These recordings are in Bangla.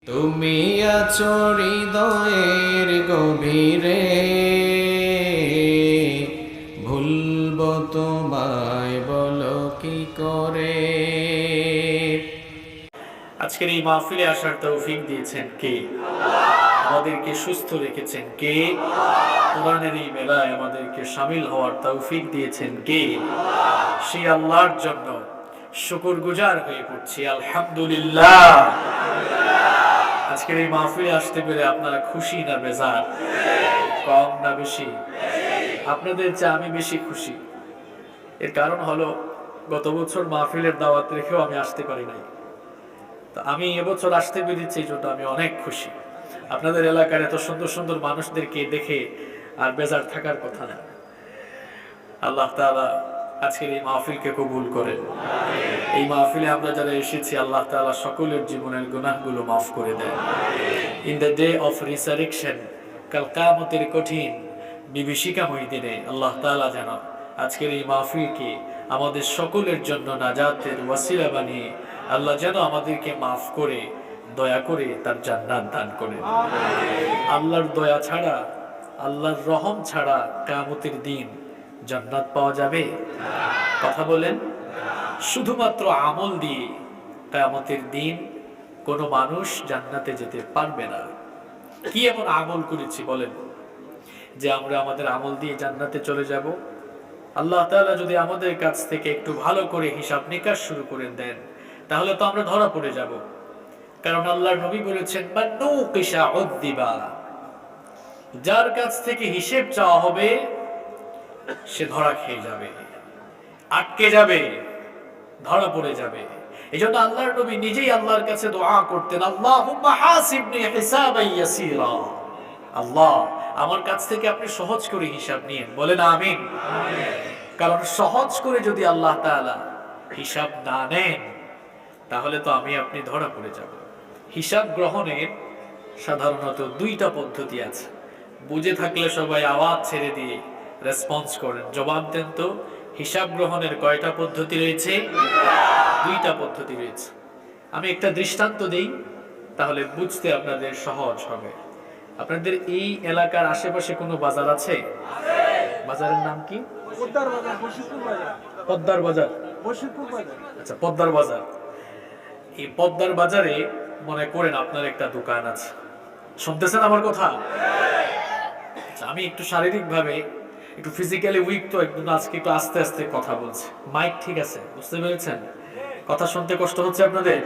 তুমি আছো হৃদয়ের গভীরে, ভুলবো তোমায় বলো কি করে। আজকের এই মাহফিলে আসার তৌফিক দিয়েছেন কে? আমাদেরকে সুস্থ রেখেছেন কে? কোরআনের এই মেলায় আমাদেরকে শামিল হওয়ার তৌফিক দিয়েছেন কে? সেই আল্লাহর জন্য শুকরগুজার হয়ে পড়ছি, আলহামদুলিল্লাহ। আজকের এই মাহফিলে আসতে পেরে আপনারা খুশি না বেজার? কম না বেশি? আপনাদের চেয়ে আমি বেশি খুশি। এর কারণ হলো, গত বছর মাহফিলের দাওয়াত রেখেও আমি আসতে পারি নাই। তো আমি এবছর আসতে পেরেছি, এই জন্য আমি অনেক খুশি। আপনাদের এলাকার এত সুন্দর সুন্দর মানুষদেরকে দেখে আর বেজার থাকার কথা না। আল্লাহ তাআলা আজকের এই মাহফিলকে কবুল করেন। এই মাহফিলে আমরা যারা এসেছি, আল্লাহ তাআলা সকলের জীবনের গুনাহগুলো মাফ করে দেন। In the day of resurrection, কাল কিয়ামতের কঠিন বিভীষিকাময় দিনে আল্লাহ তাআলা যেন আজকের এই মাহফিলকে আমাদের সকলের জন্য নাজাতের ওয়াসিলা বানিয়ে আল্লাহ যেন আমাদেরকে মাফ করে দয়া করে তার জান্নাত দান করেন। আল্লাহর দয়া ছাড়া, আল্লাহর রহম ছাড়া কিয়ামতের দিন জান্নাত পাওয়া যাবে? কথা বলেন। শুধুমাত্র আমল দিয়ে কিয়ামতের দিন কোনো মানুষ জান্নাতে যেতে পারবে না। কি এমন আমল করেছি বলেন যে আমরা আমাদের আমল দিয়ে জান্নাতে চলে যাব? আল্লাহ তাআলা যদি আমাদের কাছ থেকে একটু ভালো করে হিসাব নিকাশ শুরু করে দেন, তাহলে তো আমরা ধরা পড়ে যাব। কারণ আল্লাহর নবী বলেছেন, মান্নুকিশা উদ্দিবা, যার কাছ থেকে হিসেব চাওয়া হবে সে ধরা খেয়ে যাবে, আটকে যাবে, ধরা পড়ে যাবে। এজন্য আল্লাহর নবী নিজেই আল্লাহর কাছে দোয়া করতেন, আল্লাহুম্মা হাসিবনি হিসাবান ইয়াসীরা, আল্লাহ আমার কাছ থেকে আপনি সহজ করে হিসাব নিন। বলেন আমিন। কারণ সহজ করে যদি আল্লাহ তাআলা হিসাব না নেন, তাহলে তো আমি আপনি ধরা পড়ে যাব। হিসাব গ্রহণের সাধারণত দুইটা পদ্ধতি আছে। বুঝে থাকলে সবাই আওয়াজ ছেড়ে দিয়ে রেসপন্স করেন, জবাব দেন তো। হিসাব গ্রহণের কয়টা পদ্ধতি রয়েছে? দুইটা পদ্ধতি রয়েছে। আমি একটা দৃষ্টান্ত দেই, তাহলে বুঝতে আপনাদের সহজ হবে। আপনাদের এই এলাকার আশেপাশে কোনো বাজার আছে? বাজারের নাম কি? পদ্মার বাজার, বশিরপুর বাজার। পদ্মার বাজার? বশিরপুর বাজার। আচ্ছা, পদ্মার বাজার। এই পদ্মার বাজারে মনে করেন আপনার একটা দোকান আছে। শুনতেছেন আমার কথা? আচ্ছা, আমি একটু শারীরিক ভাবে একটু ফিজিক্যালি উইক, তো একদম আজকে একটু আস্তে আস্তে কথা বলছি। মাইক ঠিক আছে? বুঝতে পেরেছেন? কথা শুনতে কষ্ট হচ্ছে আপনাদের?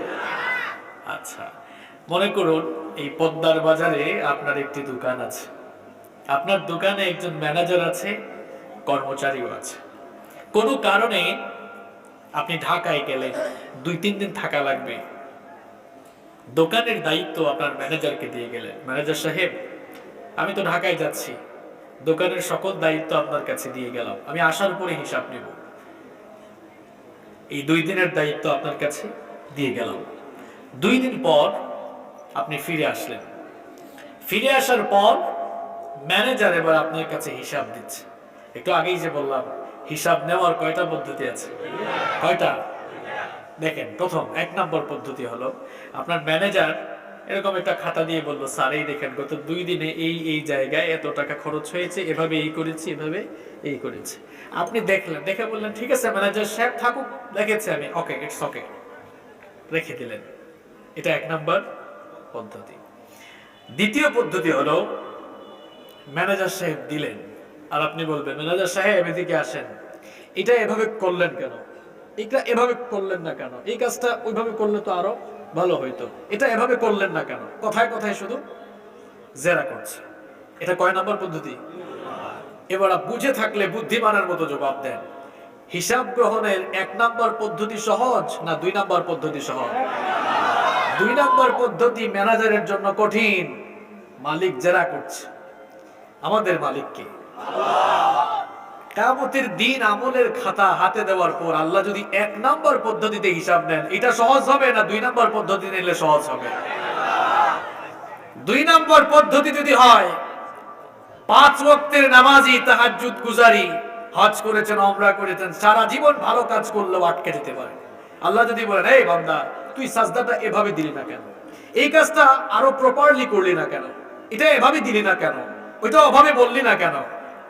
আচ্ছা, মনে করুন এই পদ্মার বাজারে আপনার একটি দোকান আছে। আপনার দোকানে একজন ম্যানেজার আছে, কর্মচারীও আছে। কোনো কারণে আপনি ঢাকায় গেলেন, 2-3 দিন থাকা লাগবে। দোকানের দায়িত্ব আপনার ম্যানেজারকে দিয়ে গেলেন, ম্যানেজার সাহেব আমি তো ঢাকায় যাচ্ছি, দোকানের সকল দায়িত্ব আপনার কাছে দিয়ে গেলাম, আমি আসার পরে হিসাব নেব। এই 2 দিনের দায়িত্ব আপনার কাছে দিয়ে গেলাম। 2 দিন পর আপনি ফিরে আসলেন। ফিরে আসার পর ম্যানেজার এবার আপনার কাছে হিসাব দিচ্ছে। একটু আগেই যে বললাম, হিসাব নেওয়ার কয়টা পদ্ধতি আছে? কয়টা? দেখেন, প্রথম 1 নম্বর পদ্ধতি হলো, আপনার ম্যানেজার এরকম একটা খাতা দিয়ে বললো, স্যার এই দেখেন গত 2 দিনে এই এই জায়গায় এত টাকা খরচ হয়েছে, এভাবে এই করেছি, এভাবে এই করেছি। আপনি দেখলেন, দেখে বললেন ঠিক আছে ম্যানেজার সাহেব থাকুক, দেখেছি আমি, ওকে, ইটস ওকে, রেখে দিলেন। এটা 1 নম্বর পদ্ধতি। দ্বিতীয় পদ্ধতি হলো, ম্যানেজার সাহেব দিলেন আর আপনি বলবেন, ম্যানেজার সাহেব এদিকে আসেন, এটা এভাবে করলেন কেন, এটা এভাবে করলেন না কেন, এই কাজটা ওইভাবে করলে তো আরো ভালো হইতো, এটা এভাবে করলেন না কেন, কথায় কথায় শুধু জেরা করছে। এটা কয় নম্বর পদ্ধতি? এবার বুঝে থাকলে বুদ্ধিমানের মতো জবাব দেন। হিসাব গ্রহণের 1 নম্বর পদ্ধতি সহজ না 2 নম্বর পদ্ধতি সহজ? 2 নম্বর পদ্ধতি ম্যানেজারের জন্য কঠিন। মালিক জেরা করছে, আমাদের মালিককে। কিয়ামতের দিন আমলের খাতা হাতে দেওয়ার পর আল্লাহ যদি 1 নম্বর পদ্ধতিতে হিসাব নেন, এটা সহজ হবে না 2 নম্বর পদ্ধতি নিলে সহজ হবে? 2 নম্বর পদ্ধতি যদি হয়, 5 ওয়াক্তের নামাজি, তাহাজ্জুদ গুজারি, হজ করেছেন, উমরা করেছেন, সারা জীবন ভালো কাজ করলেও আটকে যেতে পারে। আল্লাহ যদি বলেন, এই বান্দা তুই সাজদাটা এভাবে দিলি না কেন, এই কাজটা আরো প্রপারলি করলি না কেন, এটা এভাবে দিলি না কেন, ওইটা অভাবে বললি না কেন,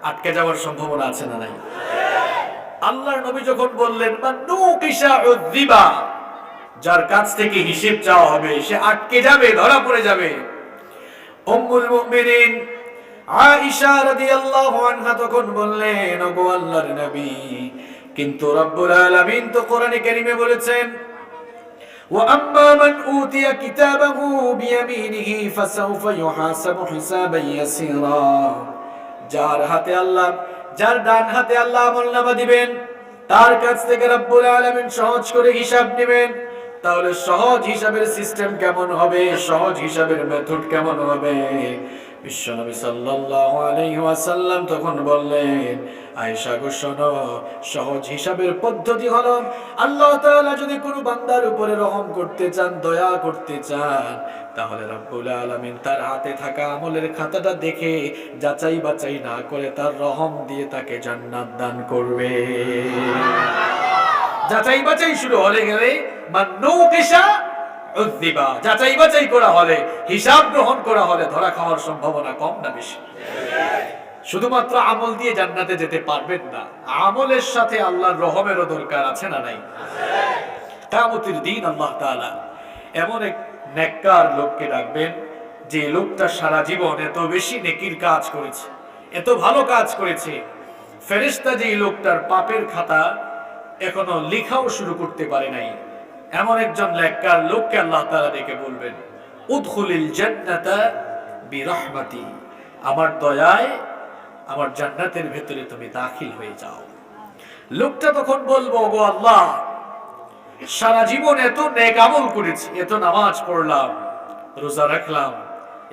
আটকে যাওয়ার সম্ভাবনা আছে না নাই? আল্লাহর নবী যখন বললেন মান্নুকিশা উযিবা, যার কাছ থেকে হিসাব চাওয়া হবে সে আটকে যাবে, ধরা পড়ে যাবে। উম্মুল মুমিনিন আয়েশা রাদিয়াল্লাহু আনহা তখন বললেন, ওগো আল্লাহর নবী, কিন্তু রব্বুল আলামিন তো কোরআনে কারীমে বলেছেন, ওয়া আম্মা মান উতিয়া কিতাবাহু বিয়ামিনিহি ফাসাউফা ইউহাসাবু হিসাবান ইয়াসীরা, যার হাতে আল্লাহ, যার ডান হাতে আল্লাহ আমলনামা দিবেন, তার কাছ থেকে রব্বুল আলামিন সহজ করে হিসাব নেবেন। তাহলে সহজ হিসাবের সিস্টেম কেমন হবে, সহজ হিসাবের মেথড কেমন হবে? বিশ্বনবী সাল্লাল্লাহু আলাইহি ওয়াসাল্লাম তখন বললেন, আয়েশা গো শোনো, সহজ হিসাবের পদ্ধতি হলো, আল্লাহ তাআলা যদি কোনো বান্দার উপরে রহম করতে চান, দয়া করতে চান, তাহলে রব্বুল আলামিন তার হাতে থাকা আমলের খাতাটা দেখে যাচাই বাছাই না করে তার রহম দিয়ে তাকে জান্নাত দান করবে। যাচাই বাছাই শুরু হলে গেলে মান্নুকিশা উযিবা, যাচাই বাছাই করা হলে, হিসাব গ্রহণ করা হলে ধরা খাওয়ার সম্ভাবনা কম না বেশি? শুধুমাত্র আমল দিয়ে জান্নাতে যেতে পারবেন না, আমলের সাথে আল্লাহর রহমেরও দরকার আছে না নাই? কিয়ামতের দিন আল্লাহ তাআলা এমন এক নেককার লোককে ডাকবেন, যে লোকটা সারা জীবন এত বেশি নেকির কাজ করেছে, এত ভালো কাজ করেছে, ফেরেশতা যে লোকটার পাপের খাতা এখনো লেখাও শুরু করতে পারে নাই, এমন একজন নেককার লোককে আল্লাহ তাআলা ডেকে বলবেন, উদখুলিল জান্নাতা বিরহমাতি, আমার দয়ায় আমার জান্নাতের ভেতরে তুমি দাখিল হয়ে যাও। লোকটা তখন বলবো, গো আল্লাহ, সারা জীবন এত নেক আমল করেছি, এত নামাজ পড়লাম, রোজা রাখলাম,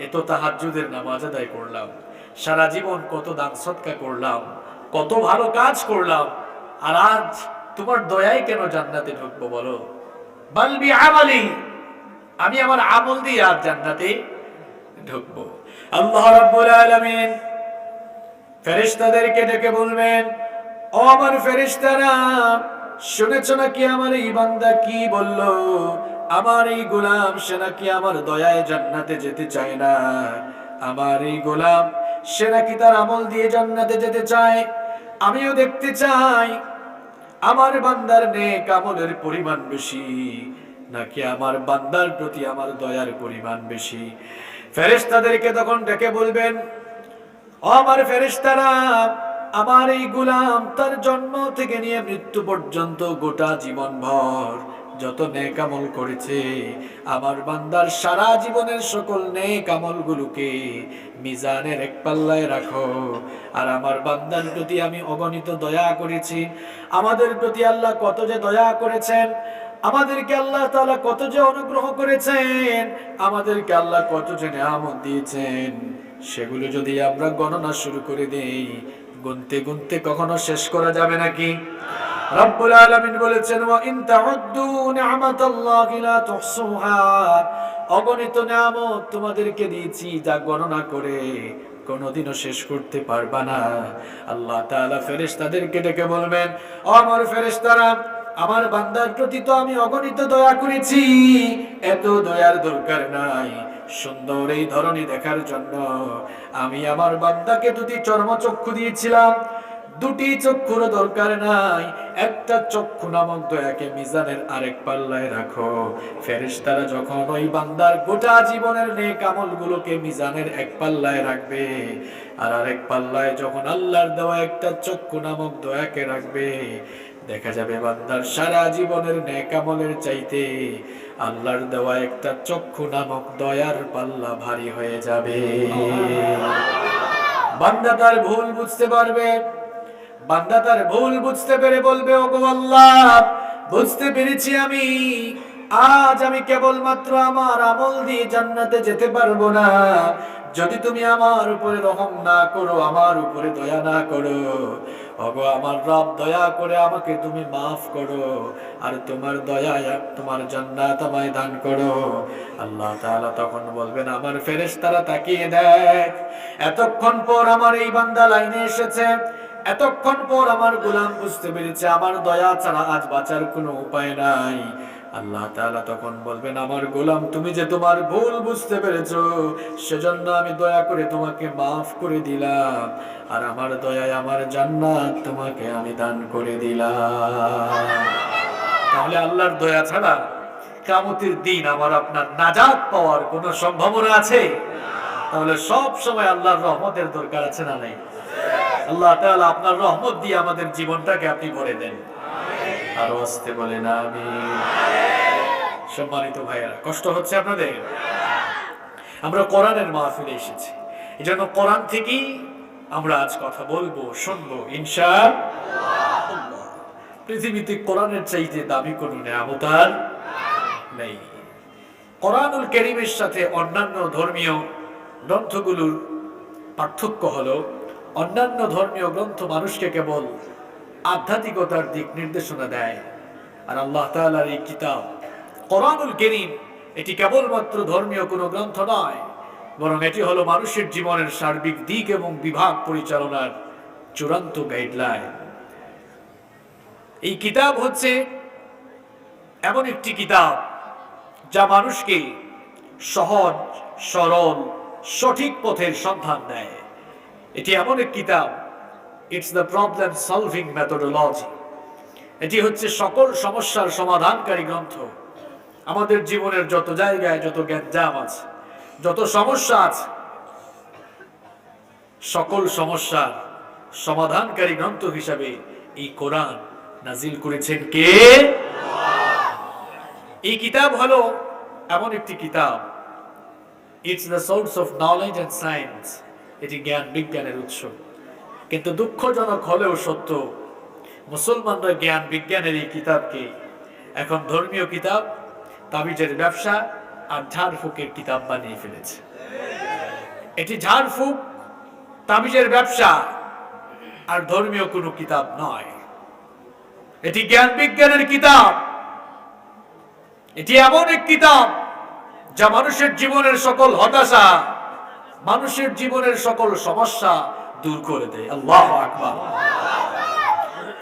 এত তাহাজ্জুদের নামাজ আদায় করলাম, সারা জীবন কত দান সদকা করলাম, কত ভালো কাজ করলাম, আর আজ তোমার দয়ায় কেন জান্নাতে ঢুকবো বলো? বাল বিআমালি, আমি আমার আমল দিয়ে আজ জান্নাতে ঢুকবো। আল্লাহ রাব্বুল আলামিন ফেরেশতাদেরকে ডেকে বলবেন, ও আমার ফেরেশতারা, শুনেছ নাকি আমার এই বান্দা কি বলল? আমার এই গোলাম সে নাকি আমার দয়ায় জান্নাতে যেতে চায় না, আমার এই গোলাম সে নাকি তার আমল দিয়ে জান্নাতে যেতে চায়। আমিও দেখতে চাই আমার বান্দার নেক আমলের পরিমাণ বেশি নাকি আমার বান্দার প্রতি আমার দয়ার পরিমাণ বেশি। ফেরেশতাদেরকে তখন ডেকে বলবেন, ও আমার ফেরেশতারা, আমার এই গোলাম তার জন্ম থেকে নিয়ে মৃত্যু পর্যন্ত গোটা জীবন ভর যত নেক আমল করেছে, আমার বান্দার সারা জীবনের সকল নেক আমলগুলোকে মিজানের এক পাল্লায় রাখো। আর আমার বান্দার প্রতি আমি অগণিত দয়া করেছি, আমাদের প্রতি আল্লাহ কত যে দয়া করেছেন, আমাদেরকে আল্লাহ তাআলা কত যে অনুগ্রহ করেছেন, আমাদেরকে আল্লাহ কত যে নিয়ামত দিয়েছেন, সেগুলো যদি আমরা গণনা শুরু করে দেই, গুনতে গুনতে কখনো শেষ করা যাবে নাকি? রব্বুল আলামিন বলেছেন, ওয়া ইন তাউদ্দু নি'মাতাল্লাহি লা তুহসুহা, অগণিত নিয়ামত তোমাদেরকে দিয়েছি, যা গণনা করে কোনোদিনও শেষ করতে পারবা না। আল্লাহ তাআলা ফেরেশতাদেরকে ডেকে বলবেন, ও আমার ফেরেশতারা, আমার বান্দার প্রতি তো আমি অগণিত দয়া করেছি, এত দয়ার দরকার নাই। সুন্দর এই ধরনী দেখার জন্য আমি আমার বান্দাকে দুটি চর্মচক্ষু দিয়েছিলাম, দুটি চক্ষুর দরকার নাই, একটা চক্ষু নামক দয়াকে মিজানের আরেক পাল্লায় রাখো। ফেরেশতারা যখন ওই বান্দার গোটা জীবনের নেক আমলগুলোকে মিজানের এক পাল্লায় রাখবে, আর আরেক পাল্লায় যখন আল্লাহর দেওয়া একটা চক্ষু নামক দয়াকে রাখবে, দেখা যাবে বান্দার সারা জীবনের নেক আমলের চাইতে আল্লাহর দেওয়া একটা চক্ষু নামক দয়ার পাল্লা ভারী হয়ে যাবে। বান্দা তার ভুল বুঝতে পারবে, বান্দা তার ভুল বুঝতে পেরে বলবে, ওগো আল্লাহ, বুঝতে পেরেছি আজ আমি কেবলমাত্র আমার আমল দিয়ে জান্নাতে যেতে পারবো না, যদি তুমি আমার উপরে রহম না করো, আমার উপরে দয়া না করো। ওগো আমার রব, দয়া করে আমাকে তুমি মাফ করো, আর তোমার দয়ায় তোমার জান্নাত আমায় দান করো। আল্লাহ তাআলা তখন বলবেন, আমার ফেরেশতারা তাকিয়ে দেখ, এতক্ষণ পর আমার এই বান্দা লাইনে এসেছে, এতক্ষণ পর আমার গোলাম বুঝতে পেরেছে আমার দয়া ছাড়া আজ বাঁচার কোনো উপায় নাই। আল্লাহ তাআলা তখন বলবেন, আমার গোলাম তুমি যে তোমার ভুল বুঝতে পেরেছো, সেজন্য আমি দয়া করে তোমাকে মাফ করে দিলাম, আর আমার দয়ায় আমার জান্নাত তোমাকে আমি দান করে দিলাম। তাহলে আল্লাহর দয়া ছাড়া কিয়ামতের দিন আমার আপনার নাজাত পাওয়ার কোনো সম্ভাবনা আছে? তাহলে সব সময় আল্লাহর রহমতের দরকার আছে না নাই? আল্লাহ তাআলা আপনার রহমত দিয়ে আমাদের জীবনটাকে আপনি ভরে দেন। আর আস্তে বলেন আমিন। সম্মানিত ভাইয়েরা, কষ্ট হচ্ছে আপনাদের? আমরা কোরআনের মাহফিলে এসেছি, এজন্য কোরআন থেকেই আমরা আজ কথা বলবো, শুনবো ইনশাআল্লাহ। পৃথিবীতে কোরআনের চাইতে দামি কোনো নিয়ামত আর নেই। কোরআনুল কারীমের সাথে অন্যান্য ধর্মীয় গ্রন্থগুলোর পার্থক্য হলো, অন্যান্য ধর্মীয় গ্রন্থ মানুষকে কেবল আধ্যাত্মিকতার দিক নির্দেশনা দেয়, আর আল্লাহ তাআলার এই কিতাব কোরআনুল কারীম এটি কেবলমাত্র ধর্মীয় কোনো গ্রন্থ নয়, বরং এটি হলো মানুষের জীবনের সার্বিক দিক এবং বিভাগ পরিচালনার চূড়ান্ত গাইডলাইন। এই কিতাব হচ্ছে এমন একটি কিতাব যা মানুষকে সহজ সরল সঠিক পথের সন্ধান দেয়। এটি এমন এক কিতাব, it's the problem solving methodology. এটি হচ্ছে সকল সমস্যার সমাধানকারী গ্রন্থ। আমাদের জীবনের যত জায়গায় যত গ্যাঞ্জাম আছে, যত সমস্যা আছে, সকল সমস্যার সমাধানকারী গ্রন্থ হিসাবে এই কোরআন নাজিল করেছেন কে? এই কিতাব হলো এমন একটি কিতাব, it's the source of knowledge and science. এটি জ্ঞান বিজ্ঞানের উৎস। কিন্তু দুঃখজনক হলেও সত্য, মুসলমানরা জ্ঞান বিজ্ঞানের এই কিতাবকে এখন ধর্মীয় কিতাব, তাবিজের ব্যবসা আর ঝাড়ফুঁকের কিতাব বানিয়ে ফেলেছে। এটি ঝাড়ফুঁক, তাবিজের ব্যবসা আর ধর্মীয় কোনো কিতাব নয়। এটি জ্ঞান বিজ্ঞানের কিতাব। এটি এমন এক কিতাব যা মানুষের জীবনের সকল হতাশা, মানুষের জীবনের সকল সমস্যা দূর করে দেয়। আল্লাহু আকবার।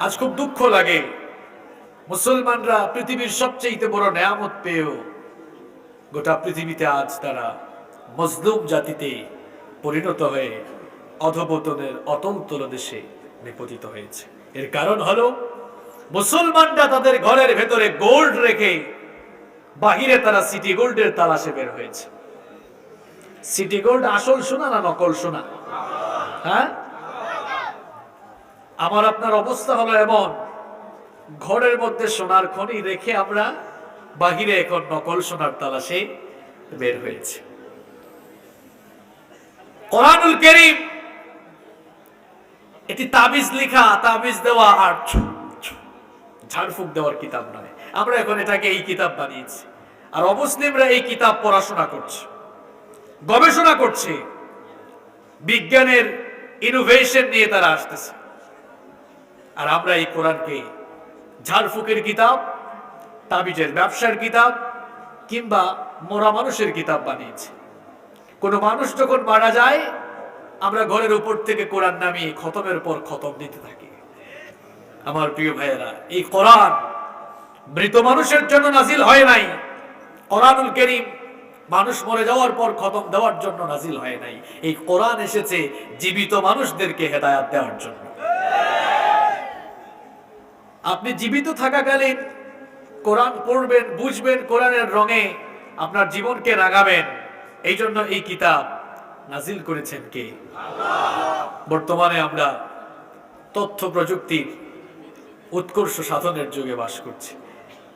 আজ খুব দুঃখ লাগে, মুসলমানরা পৃথিবীর সবচেয়ে বড় নেয়ামত পেয়েও গোটা পৃথিবীতে আজ তারা মজলুম জাতিতে পরিণত হয়ে অধঃপতনের অতল তলদেশে নিপতিত হয়েছে। এর কারণ হলো, মুসলমানরা তাদের ঘরের ভেতরে গোল্ড রেখে বাহিরে তারা সিটি গোল্ডের তালাশে বের হয়েছে। সিটি গোল্ড আসল সোনা না নকল সোনা? হ্যাঁ, আমার আপনার অবস্থা হলো এমন, ঘরের মধ্যে সোনার খনি রেখে আমরা বাহিরে এখন নকল সোনার তালাশে বের হয়েছে। কোরআনুল কারীম এটি তাবিজ লেখা, তাবিজ দেওয়া আর ঝাড়ফুঁক দেওয়ার কিতাব নয়। আমরা এখন এটাকে এই কিতাব বানিয়েছি, আর অমুসলিমরা এই কিতাব পড়াশোনা করছে, গবেষণা করছে, বিজ্ঞানের ইনোভেশন নিয়ে তারা আসতেছে। আর আমরা এই কোরআনকে ঝাড়ফুঁকের কিতাব, তাবিজের ব্যবসার কিতাব কিংবা মরা মানুষের কিতাব বানিয়েছি। কোনো মানুষ যখন মারা যায়, আমরা ঘরের উপর থেকে কোরআন নামিয়ে খতমের পর খতম দিতে থাকি। আমার প্রিয় ভাইয়েরা, এই কোরআন মৃত মানুষের জন্য নাজিল হয় নাই। কোরআনুল কারীম মানুষ মরে যাওয়ার পর খতম দেওয়ার জন্য নাজিল হয় নাই। এই কোরআন এসেছে জীবিত মানুষদেরকে হেদায়েত দেওয়ার জন্য। আপনি জীবিত থাকাকালীন কোরআন পড়বেন, বুঝবেন, কোরআনের রঙে আপনার জীবনকে রাঙাবেন। এই জন্য এই কিতাব নাজিল করেছেন কে? বর্তমানে আমরা তথ্য প্রযুক্তির উৎকর্ষ সাধনের যুগে বাস করছি।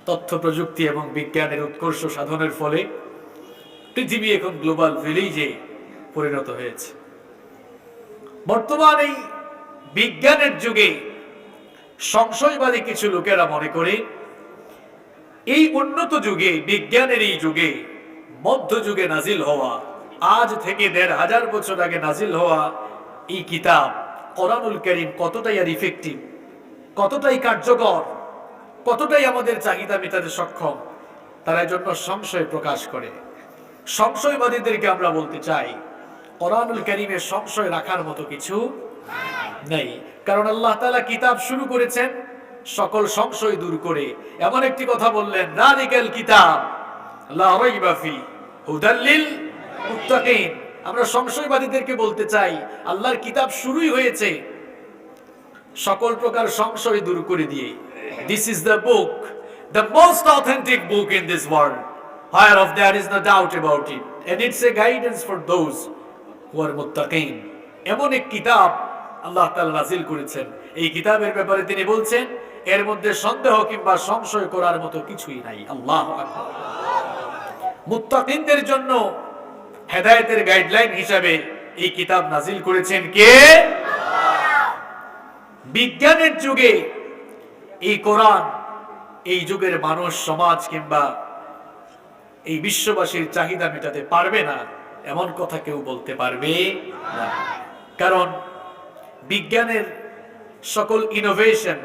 তথ্য প্রযুক্তি এবং বিজ্ঞানের উৎকর্ষ সাধনের ফলে পৃথিবী এখন গ্লোবাল ভিলেজে পরিণত হয়েছে। বর্তমানে বিজ্ঞানের যুগে সংশয়বাদী কিছু লোকেরা মনে করে এই উন্নত যুগে, বিজ্ঞানের এই যুগে, মধ্যযুগে নাজিল হওয়া, আজ থেকে ১৫০০ বছর আগে নাজিল হওয়া এই কিতাব কোরআনুল কারীম কতটাই আর ইফেক্টিভ, কতটাই কার্যকর, কতটাই আমাদের চাহিদা মেটাতে সক্ষম, তারা জন্য সংশয় প্রকাশ করে। সংশয়বাদীদেরকে আমরা বলতে চাই, কোরআনুল কারীমে সংশয় রাখার মতো কিছু নেই। কারণ আল্লাহ তাআলা কিতাব শুরু করেছেন সকল সংশয় দূর করে এমন একটি কথা বললেন, যালিকাল কিতাব লা রাইবা ফি হুদাল লিল মুত্তাকিন। আমরা সংশয়বাদীদেরকে বলতে চাই, আল্লাহর কিতাব শুরুই হয়েছে সকল প্রকার সংশয় দূর করে দিয়ে। This is the book, the most authentic book in this world, whereof there is no doubt about it, and it's a guidance for those who are muttaqin। এমন এক কিতাব আল্লাহ তাআলা নাযিল করেছেন, এই কিতাবের ব্যাপারে তিনি বলছেন এর মধ্যে সন্দেহ কিংবা সংশয় করার মতো কিছুই নাই। আল্লাহু আকবার। মুত্তাকিনদের জন্য হেদায়েতের গাইডলাইন হিসাবে এই কিতাব নাযিল করেছেন কে? বিজ্ঞানের যুগে এই কোরআন এই যুগের মানুষ, সমাজ কিংবা এই বিশ্ববাসীর চাহিদা মেটাতে পারবে না এমন কথা কেউ বলতে পারবে না। কারণ বিজ্ঞানের সকল ইনোভেশন,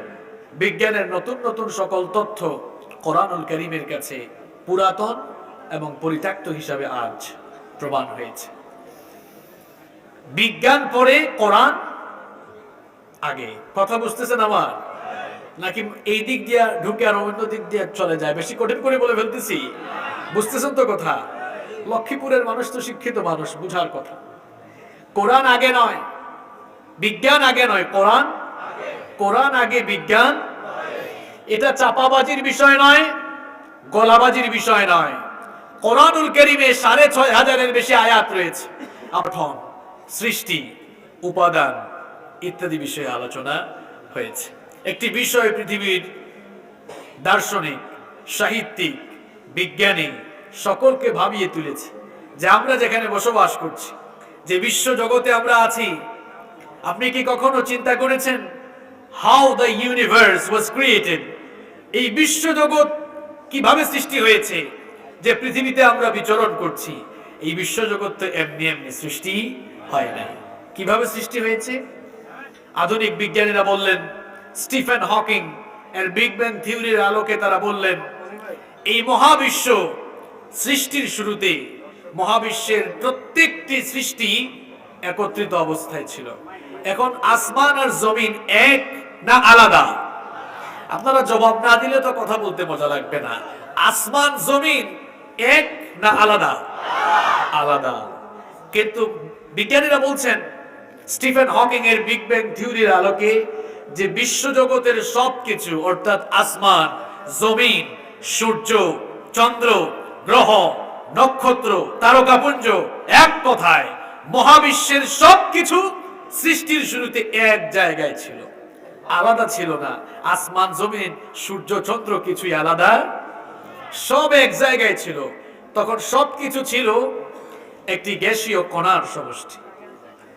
বিজ্ঞানের নতুন নতুন সকল তথ্য কোরআনুল কারীমের কাছে পুরাতন এবং পরিত্যক্ত হিসাবে আজ প্রমাণ হয়েছে। বিজ্ঞান পরে কোরআন আগে। কথা বুঝতেছেন আমার? নাকি এই দিক দিয়ে ঢুকে আর অন্য দিক দিয়ে চলে যায়? বেশি কঠিন করে বলে ফেলতেছি? বুঝতেছেন তো কথা? লক্ষ্মীপুরের মানুষ তো শিক্ষিত মানুষ, বুঝার কথা। কোরআন আগে নয়, বিজ্ঞান আগে নয়, কোরআন আগে, বিজ্ঞান। এটা চাপাবাজির বিষয় নয়, গলাবাজির বিষয় নয়। কোরআনুল কারীমে ৬৫০০-এর বেশি আয়াত রয়েছে। গঠন, সৃষ্টি, উপাদান ইত্যাদি বিষয়ে আলোচনা হয়েছে। একটি বিষয় পৃথিবীর দার্শনিক, সাহিত্যিক, বিজ্ঞানী সকলকে ভাবিয়ে তুলেছে যে আমরা যেখানে বসবাস করছি, যে বিশ্ব জগতে আমরা আছি, আপনি কি কখনো চিন্তা করেছেন how the universe was created? এই বিশ্ব জগৎ কিভাবে সৃষ্টি হয়েছে যে পৃথিবীতে আমরা বিচরণ করছি? এই বিশ্ব জগৎ তো এমনি এমনি সৃষ্টি হয় না। কিভাবে সৃষ্টি হয়েছে? আধুনিক বিজ্ঞানীরা বললেন, স্টিফেন হকিং এর বিগ ব্যাং থিওরির আলোকে তারা বললেন এই মহাবিশ্ব সৃষ্টির শুরুতে মহাবিশ্বের প্রত্যেকটি সৃষ্টি একত্রিত অবস্থায় ছিল। এখন আসমান আর জমিন এক না আলাদা? আপনারা জবাব না দিলে তো কথা বলতে মজা লাগবে না। আসমান জমিন এক না আলাদা? আলাদা। কিন্তু বিজ্ঞানীরা বলছেন স্টিফেন হকিং এর বিগ ব্যাং থিওরির আলোকে যে বিশ্বজগতের সবকিছু অর্থাৎ আসমান, জমিন, সূর্য, চন্দ্র, গ্রহ, নক্ষত্র, তারকাপুঞ্জ, এক কথায় মহাবিশ্বের সবকিছু সৃষ্টির শুরুতে এক জায়গায় ছিল, আলাদা ছিল না। আসমান, জমিন, সূর্য, চন্দ্র কিছুই আলাদা, সব এক জায়গায় ছিল। তখন সবকিছু ছিল একটি গ্যাসীয় কণার সমষ্টি।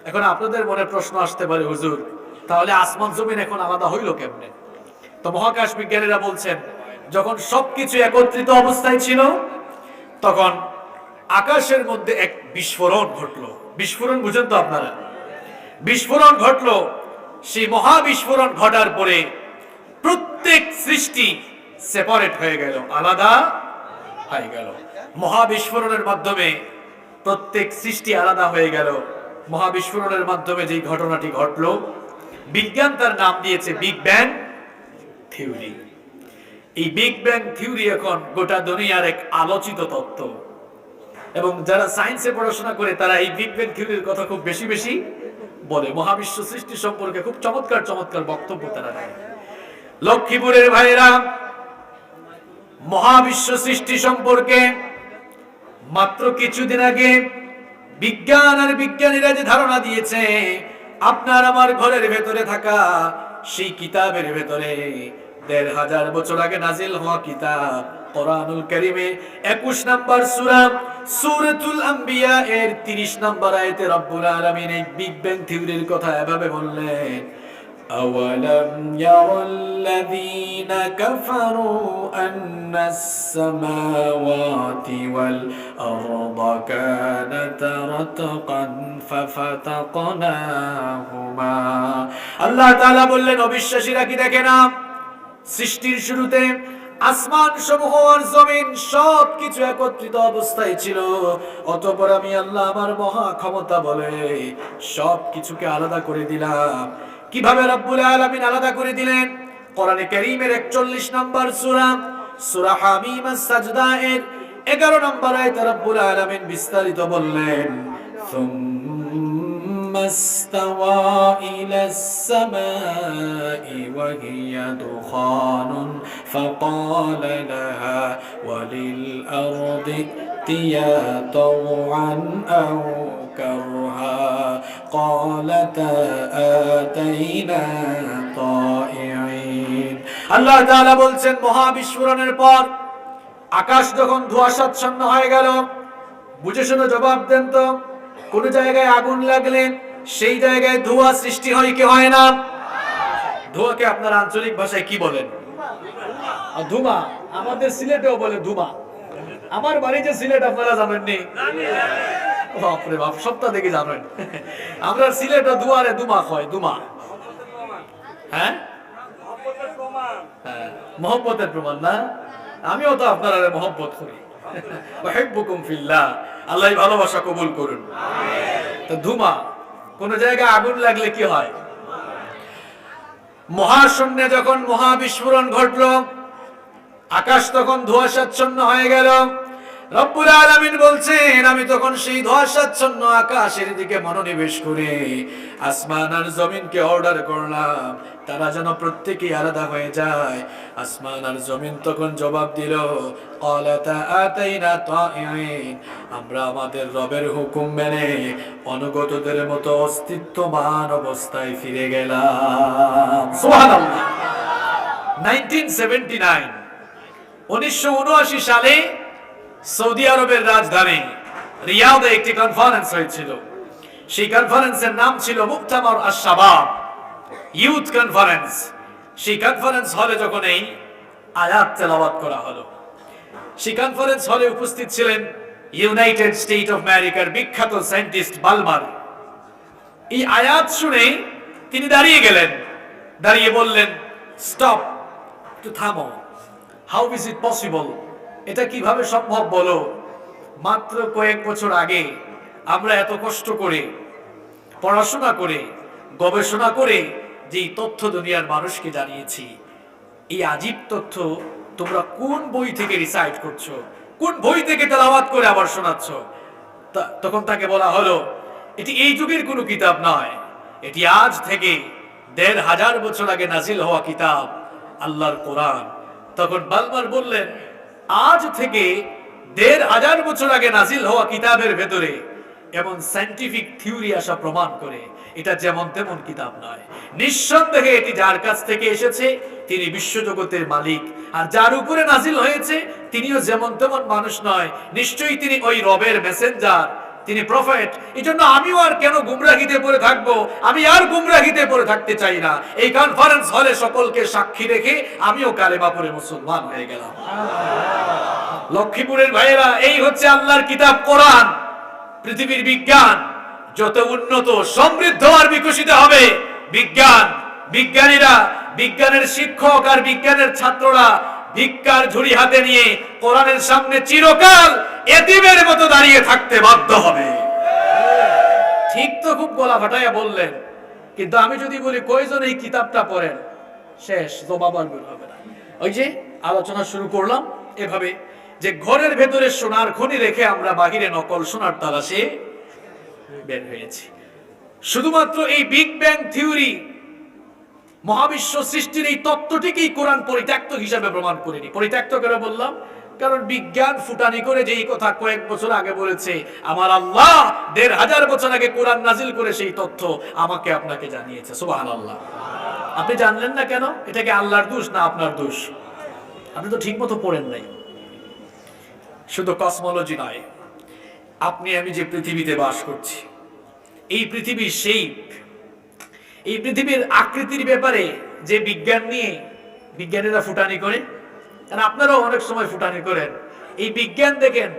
এখন আপনাদের মনে প্রশ্ন আসতে পারে, হুজুর তাহলে আসমান জমিন এখন আলাদা হইল কেমনে? তো মহাকাশ বিজ্ঞানীরা বলছেন যখন সবকিছু একত্রিত অবস্থায় ছিল তখন আকাশের মধ্যে এক বিস্ফোরণ ঘটলো। বিস্ফোরণ বুঝেন তো আপনারা? বিস্ফোরণ ঘটলো। সেই মহাবিস্ফোরণ ঘটার পরে প্রত্যেক সৃষ্টি সেপারেট হয়ে গেল, আলাদা হয়ে গেল। মহাবিস্ফোরণের মাধ্যমে প্রত্যেক সৃষ্টি আলাদা হয়ে গেল। মহাবিস্ফোরণের মাধ্যমে যেই ঘটনাটি ঘটলো, বিজ্ঞান তার নাম দিয়েছে বিগ ব্যাং থিওরি। এই বিগ ব্যাং থিওরি এখন গোটা দুনিয়ার এক আলোচিত তত্ত্ব, এবং যারা সায়েন্সে পড়াশোনা করে তারা এই বিগ ব্যাং থিওরির কথা খুব বেশি বেশি বলে। মহাবিশ্ব সৃষ্টি সম্পর্কে খুব চমৎকার চমৎকার বক্তব্য তারা দেয়। লক্ষ্মীপুরের ভাইরা, মহাবিশ্ব সৃষ্টি সম্পর্কে মাত্র কিছুদিন আগে বিজ্ঞান আর বিজ্ঞানীরা যে ধারণা দিয়েছে, আপনার আমার ঘরের ভেতরে থাকা সেই কিতাবের ভেতরে ১৫০০ বছর আগে নাজিল হওয়া কিতাব কোরআনুল কারীমে ২১ নম্বর সূরা সূরাতুল আম্বিয়া এর ৩০ নম্বর আয়াতে রব্বুল আলামিন এই বিগ ব্যাং থিওরির কথা এভাবে বললেন, আওয়ালাম ইয়ারাল্লাযীনা কাফারু আন্নাস সামাওয়াতি ওয়াল আরদা কানাতা রাতকান ফাফাতাকনাহুমা। আল্লাহ তাআলা বললেন, অবিশ্বাসীরা কি দেখে না সৃষ্টির শুরুতে আসমান সমূহ আর জমিন সবকিছু একত্রিত অবস্থায় ছিল, অতঃপর আমি আল্লাহ আমার মহা ক্ষমতা বলে সবকিছুকে আলাদা করে দিলাম। কিভাবে রব্বুল আলামিন আলাদা করে দিলেন? কোরআনে কারীমের 41 নম্বর সূরা সূরা হামিম আস-সাজদা এর 11 নম্বর আয়াতে রব্বুল আলামিন বিস্তারিত বললেন, সুম্মা ইসতাওয়া ইলাস সামাই ওয়া হিয়া দুখানুন ফাকালা লাহা ওয়া লিল আরদি ائتيا طوعا أو كرها قالتا آتينا طائعين। আল্লাহ তাআলা বলছেন, মহাবিস্ফোরণের পর আকাশ যখন ধোঁয়াশাচ্ছন্ন হয়ে গেল, বুঝে শুনে জবাব দেন তো, কোন জায়গায় আগুন লাগলে সেই জায়গায় ধোঁয়া সৃষ্টি হয় কি হয় না? ধোঁয়াকে আপনারা আঞ্চলিক ভাষায় কি বলেন? ধুমা। আমাদের সিলেটেও বলে ধুমা। আমার বাড়ি যে সিলেট আপনারা জানেননি? বাপরে বাপ, সপ্তাহ দেখে জানেন। আমরা সিলেটে দুয়ারে দুমা হয়, দুমা। হ্যাঁ, মহব্বতের প্রমাণ না? আমিও তো আপনারা মহব্বত করি। ওয়াহিব্বুকুম ফিল্লাহ, আল্লাহ ভালোবাসা কবুল করুন। তো ধুমা, কোন জায়গায় আগুন লাগলে কি হয়? মহাশূন্যে যখন মহাবিস্ফোরণ ঘটলো, আকাশ তখন ধোঁয়াশাচ্ছন্ন হয়ে গেল। রব্বুল আলামিন বলছেন, আমি তখন সেই ধোঁয়াশাচ্ছন্ন আকাশের দিকে মনোনিবেশ করে আসমান আর জমিনকে অর্ডার করলাম, তারা যেন প্রত্যেকেই আলাদা হয়ে যায়। আসমান আর জমিন তখন জবাব দিল, ক্বালাতা আতাইনা তাইঈন, আমরা আমাদের রবের হুকুম মেনে অনুগতদের মতো অস্তিত্বমান অবস্থায় ফিরে গেলাম। সুবহানাল্লাহ। 1979 সালে সৌদি আরবের রাজধানী রিয়াদে একটি কনফারেন্স হয়েছিল। সেই কনফারেন্সের নাম ছিল মুক্তামার আশ-শাবাব, ইউথ কনফারেন্স। সেই কনফারেন্স হলে যখন এই আয়াত তেলাওয়াত করা হলো, সেই কনফারেন্স হলে উপস্থিত ছিলেন ইউনাইটেড স্টেট অফ আমেরিকার বিখ্যাত সায়েন্টিস্ট বালমার। এই আয়াত শুনে তিনি দাঁড়িয়ে গেলেন, দাঁড়িয়ে বললেন, স্টপ, একটু থামো। How is it possible? এটা কিভাবে সম্ভব বলো? মাত্র কয়েক বছর আগে আমরা এত কষ্ট করে পড়াশোনা করে গবেষণা করে যে তথ্য দুনিয়ার মানুষকে জানিয়েছি, এই আজীব তথ্য তোমরা কোন বই থেকে রিসাইট করছো, কোন বই থেকে তেলাওয়াত করে আবার শোনাচ্ছ? তখন তাকে বলা হলো, এটি এই যুগের কোনো কিতাব নয়, এটি আজ থেকে ১৫০০ বছর আগে নাজিল হওয়া কিতাব, আল্লাহর কোরআন। তখন বালমার বললেন, আজ থেকে ১৫০০ বছর আগে নাজিল হওয়া কিতাবের ভেতরে এমন সায়েন্টিফিক থিওরি আসা প্রমাণ করে এটা যেমন তেমন কিতাব নয়। নিঃসন্দেহে এটি যার কাছ থেকে এসেছে তিনি বিশ্বজগতের মালিক, আর যার উপরে নাজিল হয়েছে তিনিও যেমন তেমন মানুষ নয়, নিশ্চয়ই তিনি ওই রবের মেসেঞ্জার, তিনি প্রফেট। এই জন্য আমিও আর কেন গুমরাহিতে পড়ে থাকবো? আমি আর গুমরাহিতে পড়ে থাকতে চাই না। এই কনফারেন্স হলে সকলকে সাক্ষী রেখে আমিও কালেমা পড়ে মুসলমান হয়ে গেলাম। লক্ষ্মীপুরের ভাইয়েরা, এই হচ্ছে আল্লাহর কিতাব কোরআন। পৃথিবীর বিজ্ঞান যত উন্নত সমৃদ্ধ আর বিকশিত হবে, বিজ্ঞান, বিজ্ঞানীরা, বিজ্ঞানের শিক্ষক আর বিজ্ঞানের ছাত্ররা ভিক্ষার ঝুড়ি হাতে নিয়ে কোরআনের সামনে চিরকাল এতিমের মতো দাঁড়িয়ে থাকতে বাধ্য হবে। ঠিক তো, খুব গলা ফাটাইয়া বললেন, কিন্তু আমি যদি বলি কয়জন এই কিতাবটা পড়েন, শেষ, জবাব আর বের হবে না। ওই যে আলোচনা শুরু করলাম এভাবে যে ঘরের ভেতরে সোনার খনি রেখে আমরা বাহিরে নকল সোনার তালাশে বের হয়েছি। শুধুমাত্র এই বিগ ব্যাং থিওরি, মহাবিশ্ব সৃষ্টির এই তত্ত্বটিকেই কোরআন পরিত্যক্ত হিসাবে প্রমাণ করেনি। পরিত্যক্ত করে বললাম কারণ বিজ্ঞান ফুটানি করে যেই কথা কয়েক বছর আগে বলেছে, আমার আল্লাহ ১৫০০ বছর আগে কোরআন নাজিল করে সেই তথ্য আমাকে আপনাকে জানিয়েছে। সুবহানাল্লাহ। আপনি জানলেন না কেন? এটা কি আল্লাহর দোষ না আপনার দোষ? আপনি তো ঠিক মতো পড়েন নাই। শুধু কসমোলজি নয়, আপনি আমি যে পৃথিবীতে বাস করছি, এই পৃথিবীর শেপ, এই পৃথিবীর আকৃতির ব্যাপারে যে বিজ্ঞান নিয়ে বিজ্ঞানীরা ফুটানি করে, আর আপনারাও অনেক সময় ফুটানি করেন, এই বিজ্ঞান দেখেন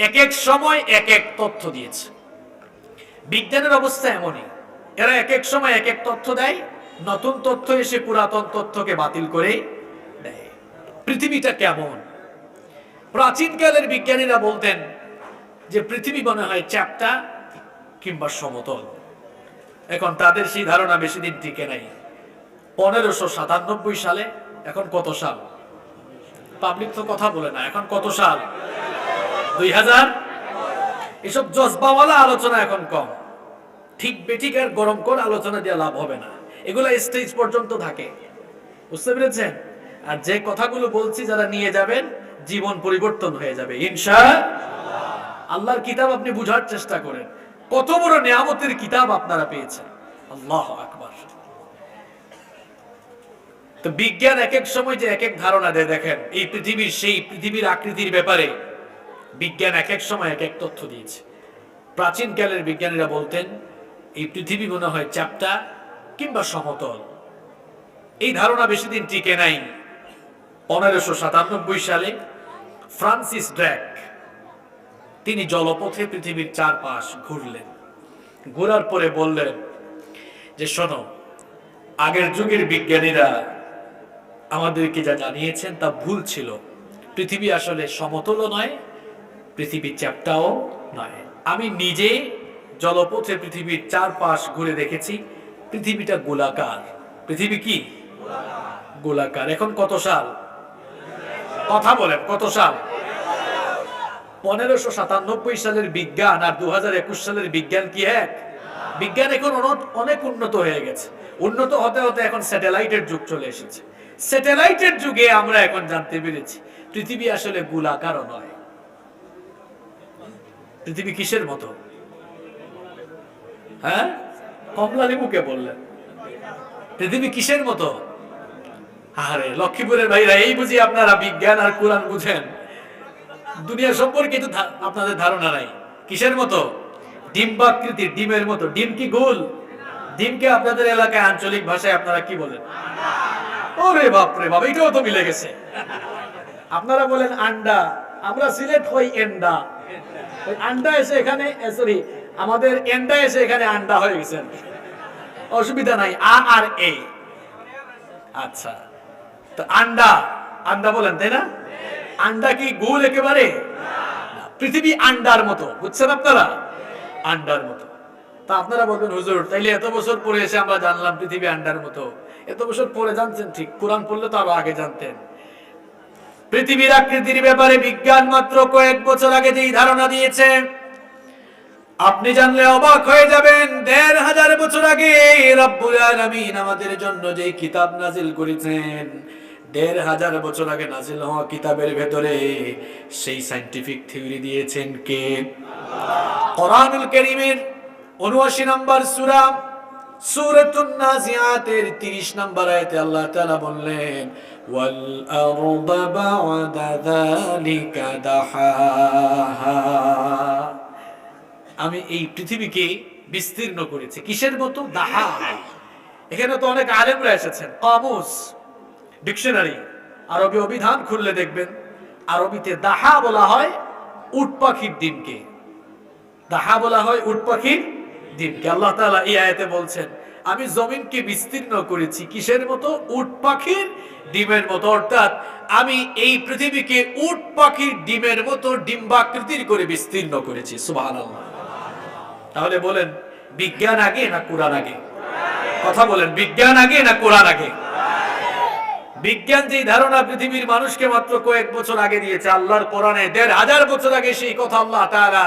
এক এক সময় এক এক তথ্য দিয়েছে। বিজ্ঞানের অবস্থা এমনই, এরা এক এক সময় এক এক তথ্য দেয়, নতুন তথ্য এসে পুরাতন তথ্যকে বাতিল করে দেয়। পৃথিবীটা কেমন? প্রাচীনকালের বিজ্ঞানীরা বলতেন যে পৃথিবী মনে হয় চ্যাপ্টা কিংবা সমতল। এখন তাদের সেই ধারণা বেশি দিন টিকে নাই। 1597 সালে, এখন কত সাল? পাবলিক তো কথা বলে না, এখন কত সাল? 2000। এসব জজবাওয়ালা আলোচনা এখন কম, ঠিক বেঠিক আর গরম করে আলোচনা দিয়ে লাভ হবে না, এগুলা স্টেজ পর্যন্ত থাকে, বুঝতে পেরেছেন? আর যে কথাগুলো বলছি যারা নিয়ে যাবেন, জীবন পরিবর্তন হয়ে যাবে ইনশাআল্লাহ। আল্লাহর কিতাব আপনি বুঝার চেষ্টা করেন, কত বড় নিয়ামতের কিতাব আপনারা পেয়েছেন। আল্লাহু আকবার। তো বিজ্ঞান এক এক সময় যে এক এক ধারণা দেয়, দেখেন এই পৃথিবীর, সেই পৃথিবীর আকৃতির ব্যাপারে বিজ্ঞান এক এক সময় এক এক তথ্য দিয়েছে। প্রাচীন কালের বিজ্ঞানীরা বলতেন এই পৃথিবী মনে হয় চ্যাপ্টা কিংবা সমতল। এই ধারণা বেশি দিন টিকে নাই। 1597 সালে ফ্রান্সিস ড্রেক তিনি জলপথে পৃথিবীর চারপাশ ঘুরলেন। ঘোরার পরে বললেন যে শোনো, আগের যুগের বিজ্ঞানীরা আমাদেরকে যা জানিয়েছেন তা ভুল ছিল। পৃথিবী আসলে সমতলও নয়, পৃথিবী চ্যাপ্টাও নয়। আমি নিজে জলপথে পৃথিবীর চারপাশ ঘুরে দেখেছি, পৃথিবীটা গোলাকার। পৃথিবী কি? গোলাকার। এখন কত সাল? কথা বলেন, কত সাল? 1597 সালের বিজ্ঞান আর 2021 সালের বিজ্ঞান কি এক? বিজ্ঞান এখন অনেক উন্নত হয়ে গেছে। উন্নত হতে হতে এখন স্যাটেলাইটের যুগ চলে এসেছে। স্যাটেলাইটের যুগে আমরা এখন জানতে পেরেছি পৃথিবী আসলে গোলাকারও নয়। পৃথিবী কিসের মতো? হ্যাঁ, কমলা লেবুকে বললেন পৃথিবী কিসের মতো? আরে লক্ষ্মীপুরের ভাইরা, এই বুঝি আপনারা বিজ্ঞান আর কোরআন বুঝেন, দুনিয়া সম্পর্কে তো আপনাদের ধারণা নাই। কিসের মতো? ডিম্বাকৃতির, ডিমের মতো। ডিম কি গোল? ডিমকে আপনাদের এলাকায় আঞ্চলিক ভাষায় আপনারা কি বলেন? ওরে বাপ রে বাপ, এটাও তো মিলে গেছে। আপনারা বলেন আন্ডা, আমরা সিলেট হই এন্ডা। ওই আন্ডা এসে এখানে, সরি, আমাদের এন্ডা এসে এখানে আন্ডা হয়ে গেছে। অসুবিধা নাই, আ আর এ। আচ্ছা, তো আন্ডা, আন্ডা বলেন তাই না? আন্ডা কি গোল একেবারে? পৃথিবী আন্ডার মতো, বুঝছেন আপনারা? আন্ডার মতো। তা আপনারা বলবেন হুজুর, তাইলে এত বছর পরে এসে আমরা জানলাম পৃথিবী আন্ডার মতো। এত বছর পরে জানতেন ঠিক, কোরআন পড়লে তো আরো আগে জানতেন। পৃথিবীর আকৃতির ব্যাপারে বিজ্ঞান মাত্র কয়েক বছর আগে যেই ধারণা দিয়েছে, আপনি জানলে অবাক হয়ে যাবেন। ১৫০০ বছর আগে রব্বুল আলামিন আমাদের জন্য যেই কিতাব নাজিল করেছেন, ১৫০০ বছর আগে নাজিল হওয়া কিতাবের ভেতরে সেই সায়েন্টিফিক থিওরি দিয়েছেন কে? কোরআনুল কারীমের ৭৯ নম্বর সূরা, সূরাতুন নাজিআতের ৩০ নম্বর আয়াতে আল্লাহ তাআলা বললেন, ওয়াল আরদা বা'দা যালিকা দাহাহা। আমি এই পৃথিবীকে বিস্তীর্ণ করেছি। কিসের মতো? দাহা। এখানে তো অনেক আলেমরা এসেছেন। কামুস, ডিকশনারি, আরবি অভিধান খুললে দেখবেন আরবিতে দাহা বলা হয় উট পাখির ডিমকে। দাহা বলা হয় উট পাখির ডিমকে। আল্লাহ তাআলা এই আয়াতে বলছেন আমি জমিনকে বিস্তীর্ণ করেছি কিসের মতো? উট পাখির ডিমের মতো। অর্থাৎ আমি এই পৃথিবীকে উট পাখির ডিমের মতো ডিম্বাকৃতির করে বিস্তীর্ণ করেছি। সুবহানাল্লাহ। তাহলে বলেন বিজ্ঞান আগে না কোরআন আগে? কথা বলেন, বিজ্ঞান আগে না কোরআন আগে? বিজ্ঞান যে ধারণা পৃথিবীর মানুষকে মাত্র কয়েক বছর আগে দিয়েছে, আল্লাহর কোরআনে ১৫০০ বছর আগে সেই কথা আল্লাহ তাআলা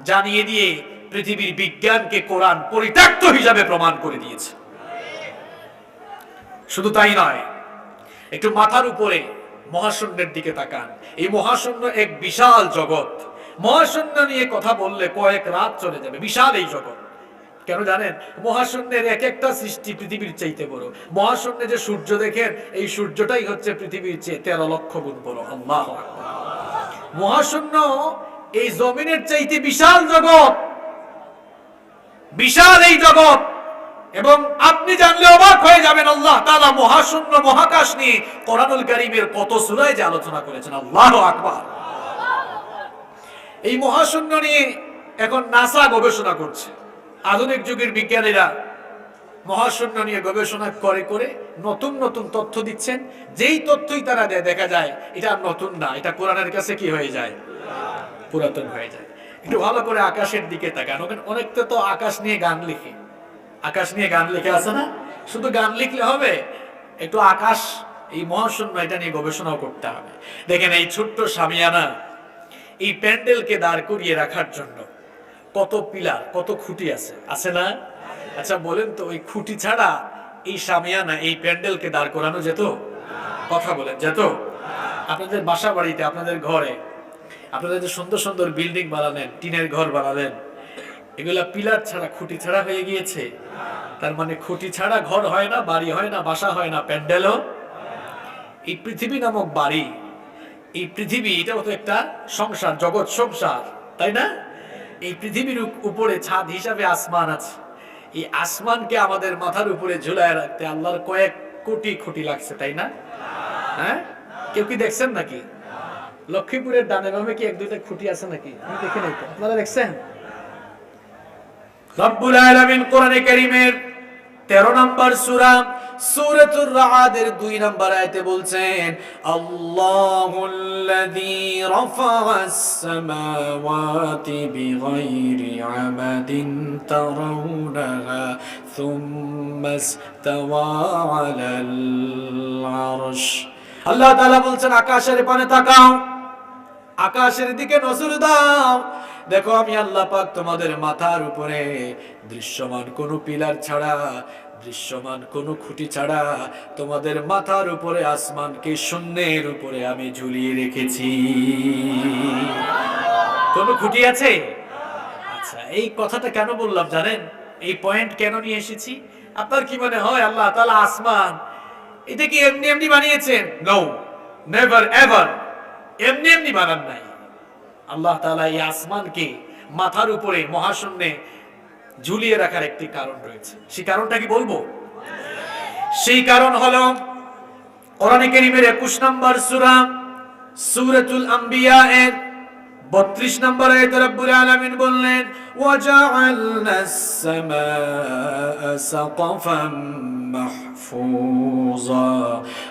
জানিয়ে দিয়ে পৃথিবীর বিজ্ঞানকে কোরআন পরিত্যক্ত হিসাবে প্রমাণ করে দিয়েছে। শুধু তাই নয়, একটু মাথার উপরে মহাশূন্যের দিকে তাকান। এই মহাশূন্য এক বিশাল জগৎ। মহাশূন্য নিয়ে কথা বললে কয়েক রাত চলে যাবে। বিশাল এই জগৎ। কেন জানেন? মহাশূন্যের এক একটা সৃষ্টি পৃথিবীর চাইতে বড়। মহাশূন্যে যে সূর্য দেখেন, এই সূর্যটাই হচ্ছে পৃথিবীর চেয়ে ১৩ লক্ষ গুণ বড়। আল্লাহু আকবার। মহাশূন্য এই জমিনের চাইতে বিশাল জগৎ, বিশাল এই জগৎ। এবং আপনি জানলে অবাক হয়ে যাবেন আল্লাহ তাআলা মহাশূন্য, মহাকাশ নিয়ে কোরআনুল কারীমের কত সূরায় যে আলোচনা করেছেন। আল্লাহু আকবার। এই মহাশূন্য নিয়ে এখন নাসা গবেষণা করছে। আধুনিক যুগের বিজ্ঞানীরা মহাশূন্য নিয়ে গবেষণা করে করে নতুন নতুন তথ্য দিচ্ছেন। যেই তথ্যই তারা দেয়, দেখা যায় এটা নতুন না, এটা কোরআনের কাছে কি হয়ে যায়? পুরাতন হয়ে যায়। একটু ভালো করে আকাশের দিকে তাকান। অনেকটা তো আকাশ নিয়ে গান লিখে, আকাশ নিয়ে গান লিখে আছে না? শুধু গান লিখলে হবে, একটু আকাশ, এই মহাশূন্য, এটা নিয়ে গবেষণাও করতে হবে। দেখেন এই ছোট্ট শামিয়ানা, এই প্যান্ডেলকে দাঁড় করিয়ে রাখার জন্য কত পিলার, কত খুঁটি আছে, আছে না? আচ্ছা বলেন তো, ওই খুঁটি ছাড়া এই শামিয়ানা, এই প্যান্ডেলকে দাঁড় করানো যেত? কথা বলেন, যেত? আপনাদের বাসা বাড়িতে, আপনাদের ঘরে, আপনাদের যে সুন্দর সুন্দর বিল্ডিং বানালেন, টিনের ঘর বানালেন, এগুলা পিলার ছাড়া, খুঁটি ছাড়া হয়ে গিয়েছে। তার মানে খুঁটি ছাড়া ঘর হয় না, বাড়ি হয় না, বাসা হয় না, প্যান্ডেলও। এই পৃথিবী নামক বাড়ি, এই পৃথিবী, এটাও তো একটা সংসার, জগৎ সংসার, তাই না? এই পৃথিবীর উপরে ছাদ হিসাবে আসমান আছে। এই আসমানকে আমাদের মাথার উপরে ঝুলায় রাখতে আল্লাহর কয়েক কোটি খুঁটি লাগছে, তাই না? হ্যাঁ, কেউ কি দেখছেন নাকি? লক্ষ্মীপুরের ডানে বামে কি এক দুইটা খুঁটি আছে নাকি? আমি দেখি নাই তো, আপনারা দেখছেন? রব্বুল আলামিন কোরআনে কারীমের 13 নম্বর সূরা সূরাতুর রা'দের 2 নম্বর আয়াতে বলছেন, আল্লাহুল্লাযী রাফা'আস সামাওয়াতি বিগাইরি আমাদিন তারাউনাহা সুম্মা ইসতাওয়া আলাল আরশ। আল্লাহ তাআলা বলছেন, আকাশের পানে তাকাও, আকাশের দিকে নজর দাও, দেখো আমি আল্লাহ পাক তোমাদের মাথার উপরে দৃশ্যমান কোনো পিলার ছাড়া, দৃশ্যমান কোনো খুঁটি ছাড়া তোমাদের মাথার উপরে আসমানকে শূন্যের উপরে আমি ঝুলিয়ে রেখেছি। কোনো খুঁটি আছে? আচ্ছা, এই কথাটা কেন বললাম জানেন? এই পয়েন্ট কেন নিয়ে এসেছি? আপনার কি মনে হয় আল্লাহ তাআলা আসমান এটা কি এমনি এমনি বানিয়েছেন? নো, নেভার এভার, এমনি এমনি বানান নাই। আল্লাহ তাআলা এই আসমানকে মাথার উপরে মহাশূন্যে ঝুলিয়ে রাখার একটি কারণ রয়েছে। সেই কারণটা কি বলবো? সেই কারণ হলো কোরআনে কারীমের 21 নম্বর সূরা সূরাতুল আম্বিয়া এর 32 নম্বর আয়াতে রব্বুল আলামিন বললেন, ওয়াজআলনাস সামাআ সাকফাম মাহফুজা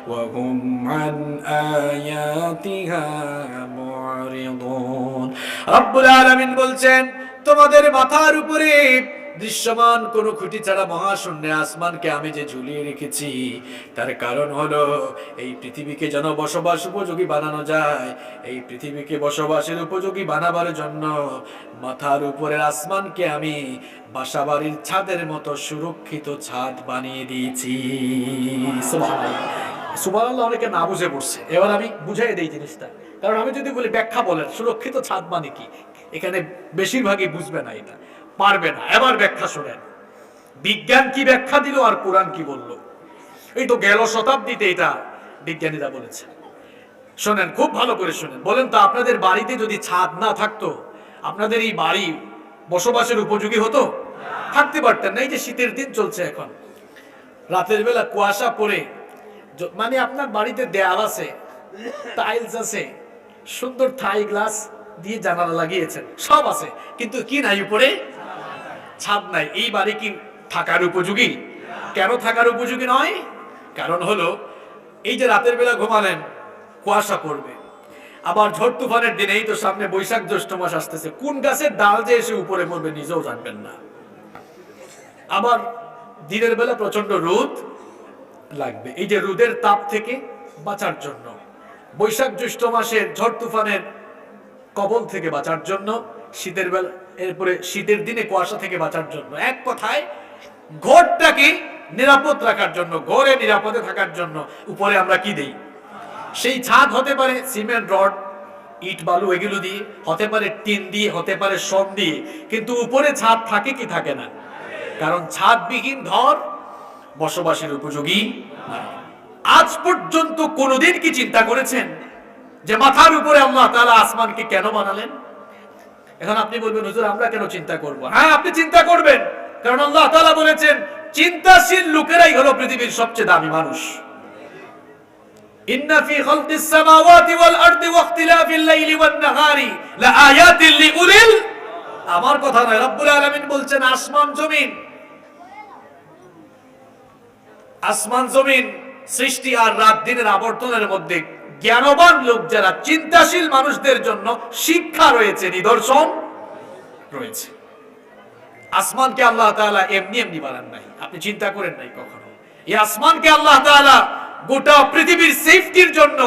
ওয়া হুম আন আয়াতিহা মুরিদুন। রব্বুল আলামিন বলছেন, তোমাদের মাথার উপরে দৃশ্যমান কোন খুঁটি ছাড়া মহাশূন্যে আসমানকে আমি যে ঝুলিয়ে রেখেছি, তার কারণ হলো এই পৃথিবীকে যেন বসবাস উপযোগী বানানো যায়। এই পৃথিবীকে বসবাসের উপযোগী বানাবার জন্য মাথার উপরের আসমানকে আমি বাসাবাড়ির ছাদের মতো সুরক্ষিত ছাদ বানিয়ে দিয়েছি। সুবহানাল্লাহ, সুবহানাল্লাহ। অনেকে না বুঝে পড়ছে, এবার আমি বুঝাই দেই জিনিসটা, কারণ আমি যদি বলি ব্যাখ্যা বলেন সুরক্ষিত ছাদ মানে কি, এখানে বেশিরভাগই বুঝবে না, এটা পারবে না। এবার ব্যাখ্যা শোনেন, বিজ্ঞান কি ব্যাখ্যা দিল আর কোরআন কি বলল। এই তো গেল শতাব্দীতে এটা বিজ্ঞানীরা বলেছে। শোনেন, খুব ভালো করে শোনেন। বলেন তো, আপনাদের বাড়িতে যদি ছাদ না থাকতো, আপনাদের এই বাড়ি বসবাসের উপযোগী হতো? থাকতে পারতেন না। এই যে শীতের দিন চলছে এখন, রাতের বেলা কুয়াশা পড়ে, মানে আপনার বাড়িতে দেয়াল আছে, টাইলস আছে, সুন্দর থাই গ্লাস দিয়ে জানালা লাগিয়েছেন, সব আছে, কিন্তু কি নাই উপরে? ছাদ নাই। এই বাড়ি কি থাকার উপযোগী? কেন থাকার উপযোগী নয়? কারণ হলো, এই যে রাতের বেলা ঘুমালেন, কুয়াশা পড়বে, আবার ঝড় তুফানের দিনে, এই তো সামনে বৈশাখ জ্যৈষ্ঠ মাস আসতেছে, কোন গাছের ডাল যে এসে উপরে পড়বে নিজেও জানবেন না। আবার দিনের বেলা প্রচন্ড রোদ লাগবে, এই যে রোদের তাপ থেকে বাঁচার জন্য, বৈশাখ জ্যৈষ্ঠ মাসের ঝড় তুফানের কবল থেকে বাঁচার জন্য, শীতের বেলা, এরপরে শীতের দিনে কুয়াশা থেকে বাঁচার জন্য, এক কথায় ঘরটাকে নিরাপদ রাখার জন্য, ঘরে নিরাপদে থাকার জন্য উপরে আমরা কি দেই? সেই ছাদ হতে পারে সিমেন্ট রড, ইট বালু এগুলো দিয়ে, হতে পারে টিন দিয়ে, হতে পারে শন দিয়ে, কিন্তু উপরে ছাদ থাকে কি থাকে না? কারণ ছাদবিহীন ঘর বসবাসের উপযোগী নয়। আজ পর্যন্ত কোনোদিন কি চিন্তা করেছেন যে মাথার উপরে আল্লাহ তাআলা আসমানকে কেন বানালেন? এখন আপনি বলবেন, হুজুর আমরা কেন চিন্তা করব? হ্যাঁ, আপনি চিন্তা করবেন, কারণ আল্লাহ তাআলা বলেছেন, চিন্তাশীল লোকেরাই হলো পৃথিবীর সবচেয়ে দামি মানুষ। ইন্না ফি খালকিস সামাওয়াতি ওয়াল আরদি ওয়া ইখতিলাফিল লাইলি ওয়ান নাহারি লাআয়াতিন লিউলিল, আমার কথা নয়, রব্বুল আলামিন বলছেন, আসমান জমিন সৃষ্টি আর রাত দিনের আবর্তনের মধ্যে জ্ঞানবান লোক যারা, চিন্তাশীল মানুষদের জন্য শিক্ষা রয়েছে, নিদর্শন রয়েছে। আসমানকে আল্লাহ তাআলা এমনি এমনি বানান নাই, আপনি চিন্তা করেন নাই কখনো। এই আসমানকে আল্লাহ তাআলা গোটা পৃথিবীর সেফটির জন্য,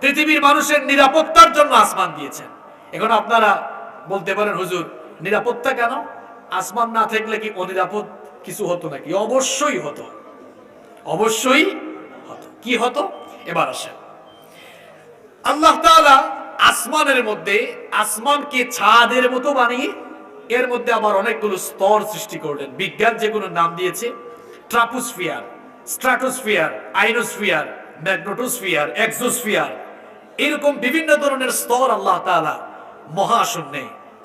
পৃথিবীর মানুষের নিরাপত্তার জন্য আসমান দিয়েছেন। এখন আপনারা বলতে পারেন, হুজুর নিরাপত্তা কেন? আসমান না থাকলে কি অনিরাপদ কিছু হতো নাকি? অবশ্যই হতো, অবশ্যই হতো। কি হতো? এবার আসেন, আল্লাহ তাআলা আসমানের মধ্যে, আসমানকে ছাদের মতো বানিয়ে এর মধ্যে আবার অনেকগুলো স্তর সৃষ্টি করলেন। বিজ্ঞান যেগুলো নাম দিয়েছে, ট্রাপোস্ফিয়ার, স্ট্র্যাটোস্ফিয়ার, আইনোস্ফিয়ার, ম্যাগনেটোস্ফিয়ার, এক্সোস্ফিয়ার, এরকম বিভিন্ন ধরনের স্তর আল্লাহ তাআলা মহাশূন্যে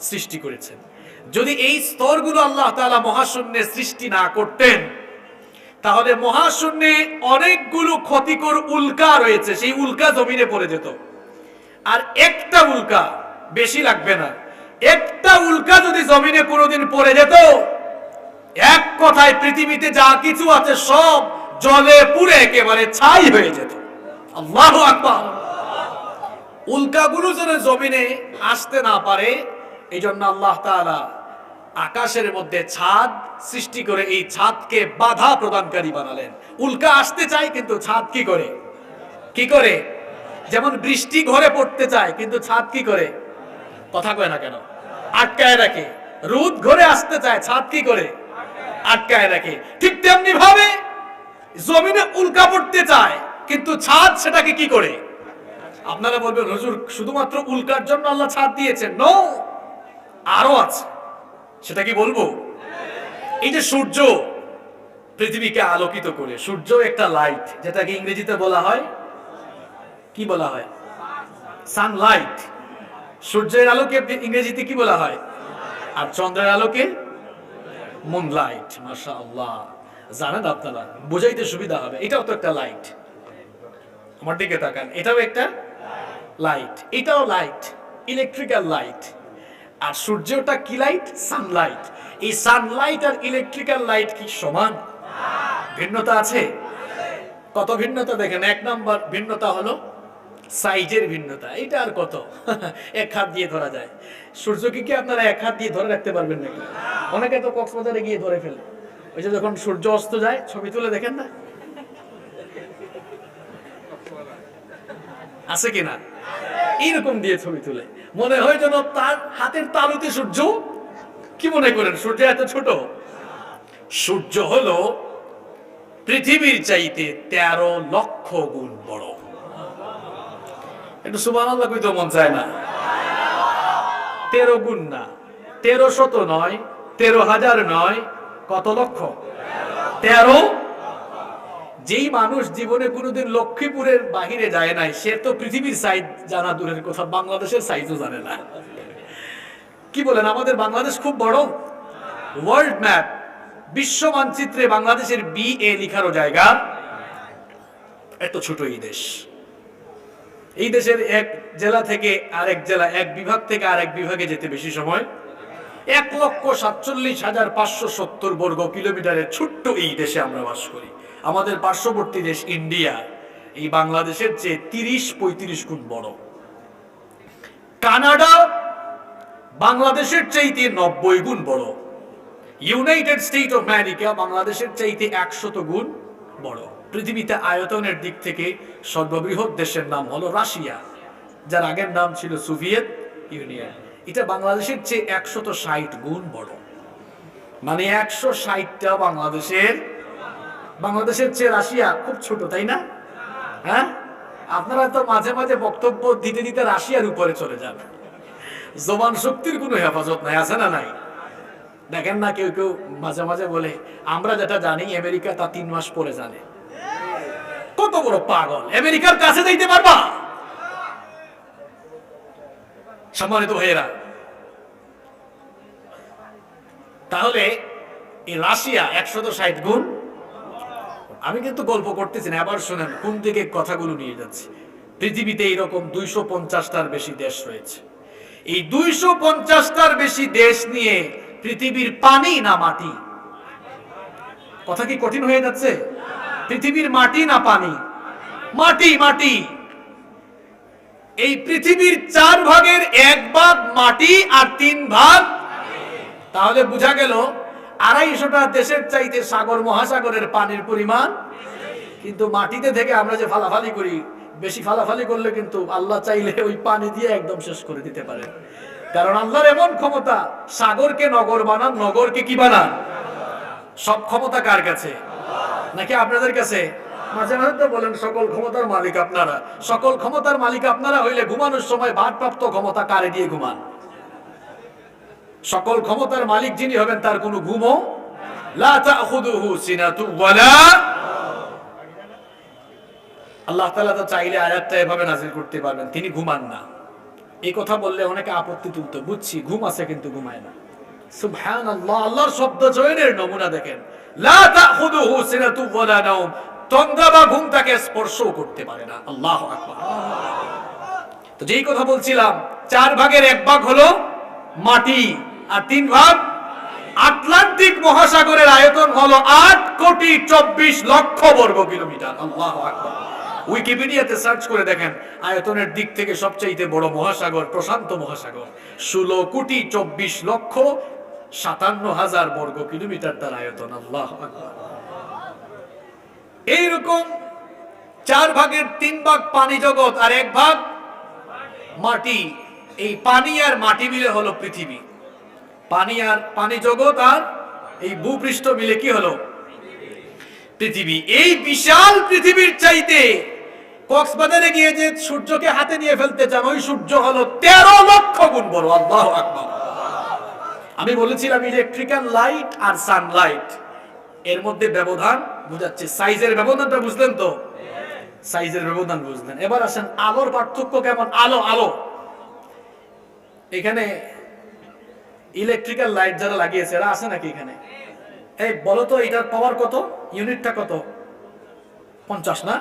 সৃষ্টি করেছেন। যদি এই স্তরগুলো আল্লাহ তাআলা মহাশূন্যে সৃষ্টি না করতেন, তাহলে মহাশূন্যে অনেকগুলো ক্ষতিকর উল্কা রয়েছে, সেই উল্কা জমিনে পড়ে যেত। আর একটা উল্কা, বেশি লাগবে না, একটা উল্কা যদি জমিনে কোনোদিন পড়ে যেত, এক কথায় পৃথিবীতে যা কিছু আছে সব জ্বলে পুড়ে একেবারে ছাই হয়ে যেত। আল্লাহু আকবার। উল্কাগুলো যেন জমিনে আসতে না পারে, এই জন্য আল্লাহ তাআলা আকাশের মধ্যে ছাদ সৃষ্টি করে এই ছাদকে বাধা প্রদানকারী বানালেন। উল্কা আসতে চায় কিন্তু ছাদ কি করে? কি করে? যেমন বৃষ্টি ঘরে পড়তে চায় কিন্তু ছাদ কি করে? কথা কয় না কেন? আটকায় রাখে। রোদ ঘরে আসতে চায়, ছাদ কি করে? আটকায় রাখে। ঠিক তেমনি ভাবে জমিনে উল্কা পড়তে চায় কিন্তু ছাদ সেটাকে কি করে? আপনারা বলবেন, হুজুর শুধুমাত্র উল্কার জন্য আল্লাহ ছাদ দিয়েছেন? নো, আরো আছে। সেটা কি বলবো? এই যে সূর্য পৃথিবীকে আলোকিত করে, সূর্য একটা লাইট, যেটাকে ইংরেজিতে বলা হয়, কি বলা হয়? সানলাইট। সূর্যের আলোকে ইংরেজিতে কি বলা হয়? আর চন্দ্রের আলোকে মুনলাইট। মাশাআল্লাহ, জানেন আপনারা, বুঝাইতে সুবিধা হবে। এটাও তো একটা লাইট। আমার দিকে তাকান, এটাও একটা লাইট, এটাও লাইট, ইলেকট্রিক্যাল লাইট। আর সূর্যটা কি লাইট? সানলাইট। এই সানলাইট আর ইলেকট্রিক্যাল লাইট কি সমান? ভিন্নতা আছে। কত ভিন্নতা দেখেন। এক নাম্বার ভিন্নতা হলো সাইজের ভিন্নতা। এটা আর কত, এক হাত দিয়ে ধরা যায়। সূর্যকে কি আপনারা এক হাত দিয়ে ধরে রাখতে পারবেন নাকি? অনেকে তো কক্সবাজারে গিয়ে ধরে ফেলে। ওই যে যখন সূর্য অস্ত যায়, ছবি তুলে দেখেন না, আছে কিনা? এইরকম দিয়ে ছবি তুলে, মনে হয় যেন তার হাতের তালুতে সূর্য। কি মনে করেন সূর্য এত ছোট? সূর্য হলো পৃথিবীর চাইতে 13 লক্ষ গুণ বড়। একটু সুবহানাল্লাহ কইতে মন চায় না? 13 গুণ না, 1300 নয়, 13,000 নয়, কত লক্ষ? 13। যেই মানুষ জীবনে কোনোদিন লক্ষ্মীপুরের বাহিরে যায় নাই, সে তো পৃথিবীর সাইজ জানা দূরের কথা, বাংলাদেশের সাইজও জানে না। কি বলেন, আমাদের বাংলাদেশ খুব বড়? ওয়ার্ল্ড ম্যাপ, বিশ্ব মানচিত্রে বাংলাদেশের BA লিখারও জায়গা এত ছোট এই দেশ। এই দেশের এক জেলা থেকে আরেক জেলা, এক বিভাগ থেকে আরেক বিভাগে যেতে বেশি সময়। 1,47,570 বর্গ কিলোমিটারের ছোট্ট এই দেশে আমরা বাস করি। আমাদের পার্শ্ববর্তী দেশ ইন্ডিয়া এই বাংলাদেশের চেয়ে 30-35 গুণ বড়। কানাডা বাংলাদেশের চাইতে 90 গুণ বড়। ইউনাইটেড স্টেট অফ আমেরিকা বাংলাদেশের চাইতে 100 গুণ বড়। পৃথিবীতে আয়তনের দিক থেকে সর্ববৃহৎ দেশের নাম হলো রাশিয়া, যার আগের নাম ছিল সোভিয়েত ইউনিয়ন। এটা বাংলাদেশের চেয়ে 160 গুণ বড়। মানে 160টা বাংলাদেশের চেয়ে রাশিয়া খুব ছোট, তাই না? হ্যাঁ, আপনারা তো মাঝে মাঝে বক্তব্য দিতে দিতে রাশিয়ার উপরে চলে যান। জবান শক্তির কোনো হেফাজত নাই, আছে না নাই? দেখেন না, কেউ কেউ মাঝে মাঝে বলে আমরা যেটা জানি আমেরিকা তা 3 মাস পরে জানে। কত বড় পাগল! আমেরিকার কাছে যাইতে পারবা? সম্মানিত ভাইয়েরা, তাহলে এই রাশিয়া 160 গুণ। আমি কিন্তু গল্প করতেছি না, আবার শুনেন কোন দিকে কথাগুলো নিয়ে যাচ্ছে। পৃথিবীতে এইরকম 250টার বেশি দেশ রয়েছে। এই 250টার বেশি দেশ নিয়ে পৃথিবীর পানি না মাটি? কথা কি কঠিন হয়ে যাচ্ছে? পৃথিবীর মাটি না পানি? মাটি, মাটি। এই পৃথিবীর 4 ভাগের 1 ভাগ মাটি আর 3 ভাগ। তাহলে বোঝা গেল 250টা দেশের চাইতে সাগর মহাসাগরের পানির পরিমাণ কিন্তু মাটিতে থেকে আমরা যে ফালাফালি করি, বেশি ফালাফালি করলে কিন্তু আল্লাহ চাইলে ওই পানি দিয়ে একদম শেষ করে দিতে পারেন। কারণ আল্লাহর এমন ক্ষমতা, সাগরকে নগর বানান, নগরকে কি বানান। সব ক্ষমতা কার কাছে? নাকি আপনাদের কাছে? মাঝে মাঝে তো বলেন সকল ক্ষমতার মালিক আপনারা। সকল ক্ষমতার মালিক আপনারা হইলে ঘুমানোর সময় ভারপ্রাপ্ত ক্ষমতা কারে দিয়ে ঘুমান? সকল ক্ষমতার মালিক যিনি হবেন তার কোনো ঘুমও লা তাখুদুহু সিনাতু ওয়ালা। আল্লাহ তাআলা তো চাইলে আয়াতটা এভাবে নাযিল করতে পারবেন, তিনি ঘুমান না। এই কথা বললে অনেকে আপত্তি তুলতো, বুঝছি ঘুম আছে কিন্তু ঘুমায় না। সুবহানাল্লাহ, আল্লাহর শব্দ চয়নের নমুনা দেখেন। লা তাখুদুহু সিনাতু ওয়ালা নাওম, তন্দ্রা বা ঘুম তাকে স্পর্শও করতে পারে না। আল্লাহু আকবার। তো যেই কথা বলছিলাম, 4 ভাগের 1 ভাগ হলো মাটি আর 3 ভাগ। আটলান্টিক মহাসাগরের আয়তন হলো 8,24,00,000 বর্গ কিলোমিটার। আল্লাহু আকবার। উইকিপিডিয়াতে সার্চ করে দেখেন, আয়তনের দিক থেকে সবচেয়ে বড় মহাসাগর প্রশান্ত মহাসাগর। 16,24,57,000 বর্গ কিলোমিটার তার আয়তন। আল্লাহু আকবার। এইরকম 4 ভাগের 3 ভাগ পানি জগৎ আর 1 ভাগ মাটি। এই পানি আর মাটি মিলে হলো পৃথিবী। পানি আর পানি জগৎ আর এই ভূপৃষ্ঠ মিলে কি হলো পৃথিবী। এই বিশাল পৃথিবীর চাইতে কক্সবাজারে গিয়ে যে সূর্যকে হাতে নিয়ে ফেলতে চান, ওই সূর্য হলো 13 লক্ষ গুণ বড়। আল্লাহু আকবার। আমি বলেছিলাম ইলেকট্রিক্যাল লাইট আর সানলাইট এর মধ্যে ব্যবধান বুঝাচ্ছে, সাইজের ব্যবধানটা বুঝলেন তো? সাইজের ব্যবধান বুঝলেন। এবার আসেন আলোর পার্থক্য কেমন। আলো আলো এখানে ইলেকট্রিক্যাল লাইট যারা লাগিয়েছে এরা আছে নাকি এখানে? এই বলো তো এটার পাওয়ার কত, ইউনিটটা কত? 50 না?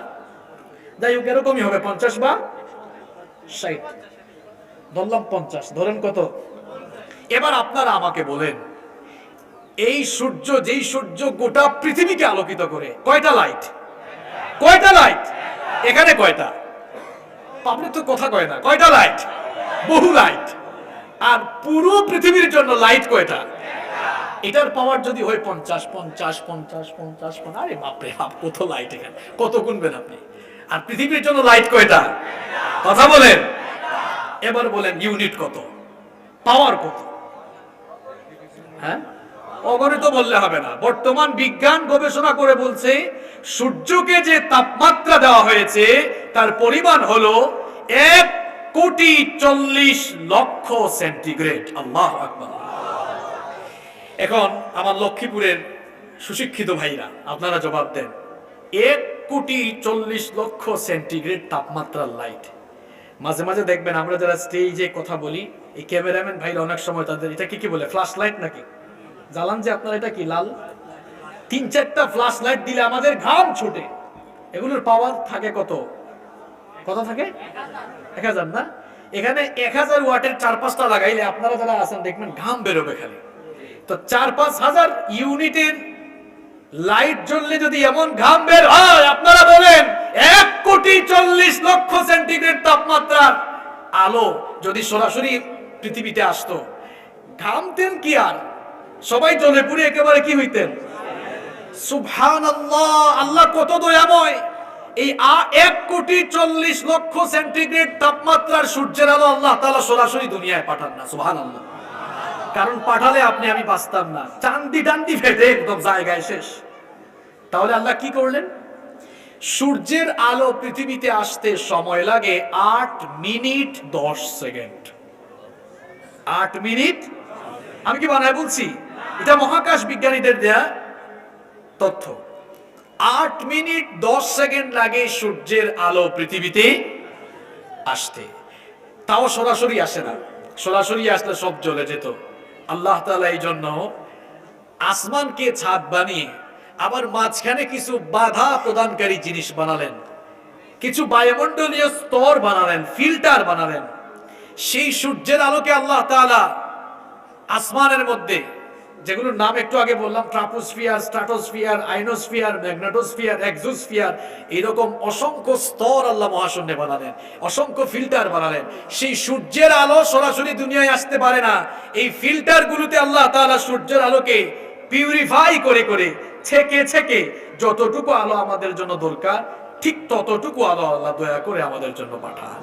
যাই হোক এরকমই হবে, 50 বা 60 ধরলাম, 50 ধরেন কত। এবার আপনারা আমাকে বলেন, এই সূর্য, যেই সূর্য গোটা পৃথিবীকে আলোকিত করে, কয়টা লাইট? কয়টা লাইট? এখানে কয়টা? আপনি তো কথা কয় না। কয়টা লাইট? বহু লাইট। আর পুরো পৃথিবীর জন্য লাইট কয়টা? এটার পাওয়ার যদি হয় 50, 50, 50, 50, আরে বাপরে বাপ, কত লাইট এখানে, কত গুনবেন আপনি। আর পৃথিবীর জন্য লাইট কয়টা? কথা বলেন। এবার বলেন ইউনিট কত, পাওয়ার কত? হ্যাঁ, অগণিত বললে হবে না। বর্তমান বিজ্ঞান গবেষণা করে বলছে সূর্যকে যে তাপমাত্রা দেওয়া হয়েছে তার পরিমাণ হলো 1,40,00,000 সেন্টিগ্রেড। আল্লাহু আকবার। এখন আমার লক্ষ্মীপুরের সুশিক্ষিত ভাইরা আপনারা জবাব দেন, 1,40,00,000 সেন্টিগ্রেড তাপমাত্রার লাইট। মাঝে মাঝে দেখবেন আমরা যারা স্টেজে কথা বলি, এই ক্যামেরাম্যান ভাইরা অনেক সময় তাদের এটাকে কি বলে, ফ্ল্যাশ লাইট নাকি জ্বালান যে আপনারা, এটা কি লাল? 3-4টা ফ্ল্যাশ লাইট দিলে আমাদের ঘাম ছুটে। এগুলোর পাওয়ার থাকে কত? কত থাকে? 1000 না? এখানে 1000 ওয়াটের 4-5টা লাগাইলে আপনারা যারা আছেন দেখবেন ঘাম বেরোবে খালি। তো 4-5 হাজার ইউনিটের লাইট জ্বললে যদি এমন ঘাম বের হয়, আপনারা বলেন 1,40,00,000 সেন্টিগ্রেড তাপমাত্রার আলো যদি সরাসরি পৃথিবীতে আসতো, ঘামতেন কি আর? সবাই জ্বলে পুড়ে একেবারে কি হইতেন? সুবহানাল্লাহ, আল্লাহ কত দয়াময়। এই 1,40,00,000 সেন্টিগ্রেড তাপমাত্রার সূর্যের আলো আল্লাহ তাআলা সরাসরি দুনিয়ায় পাঠান না। সুবহানাল্লাহ। কারণ পাঠালে আপনি আমি বাঁচতাম না, চান্দি টান্দি ফেটে একদম জায়গায় শেষ। তাহলে আল্লাহ কি করলেন? সূর্যের আলো পৃথিবীতে আসতে সময় লাগে 8 মিনিট 10 সেকেন্ড। 8 মিনিট, আমি কি বানায় বলছি? এটা মহাকাশ বিজ্ঞানীদের দেয়া তথ্য। 8 মিনিট 10 সেকেন্ড লাগে সূর্যের আলো পৃথিবীতে আসতে। তাও সরাসরি আসে না, সরাসরি আসলে সব জ্বলে যেত। আল্লাহ তাআলা এই জন্য আসমানকে ছাদ বানিয়ে আবার মাঝখানে কিছু বাধা প্রদানকারী জিনিস বানালেন, কিছু বায়ুমণ্ডলীয় স্তর বানালেন, ফিল্টার বানালেন। সেই সূর্যের আলোকে আল্লাহ তাআলা আসমানের মধ্যে, যেগুলোর নাম একটু আগে বললাম, ট্রাপোস্ফিয়ার, স্ট্রাটোস্ফিয়ার, আইনোস্ফিয়ার, ম্যাগনেটোস্ফিয়ার, এক্সোস্ফিয়ার, এরকম অসংখ্য স্তর আল্লাহ মহাশূন্যে বানালেন, অসংখ্য ফিল্টার বানালেন। সেই সূর্যের আলো সরাসরি দুনিয়ায় আসতে পারে না। এই ফিল্টারগুলোতে আল্লাহ তাআলা সূর্যের আলোকে পিউরিফাই করে করে ছেকে ছেকে যতটুকু আলো আমাদের জন্য দরকার ঠিক ততটুকু আলো আল্লাহ দয়া করে আমাদের জন্য পাঠান।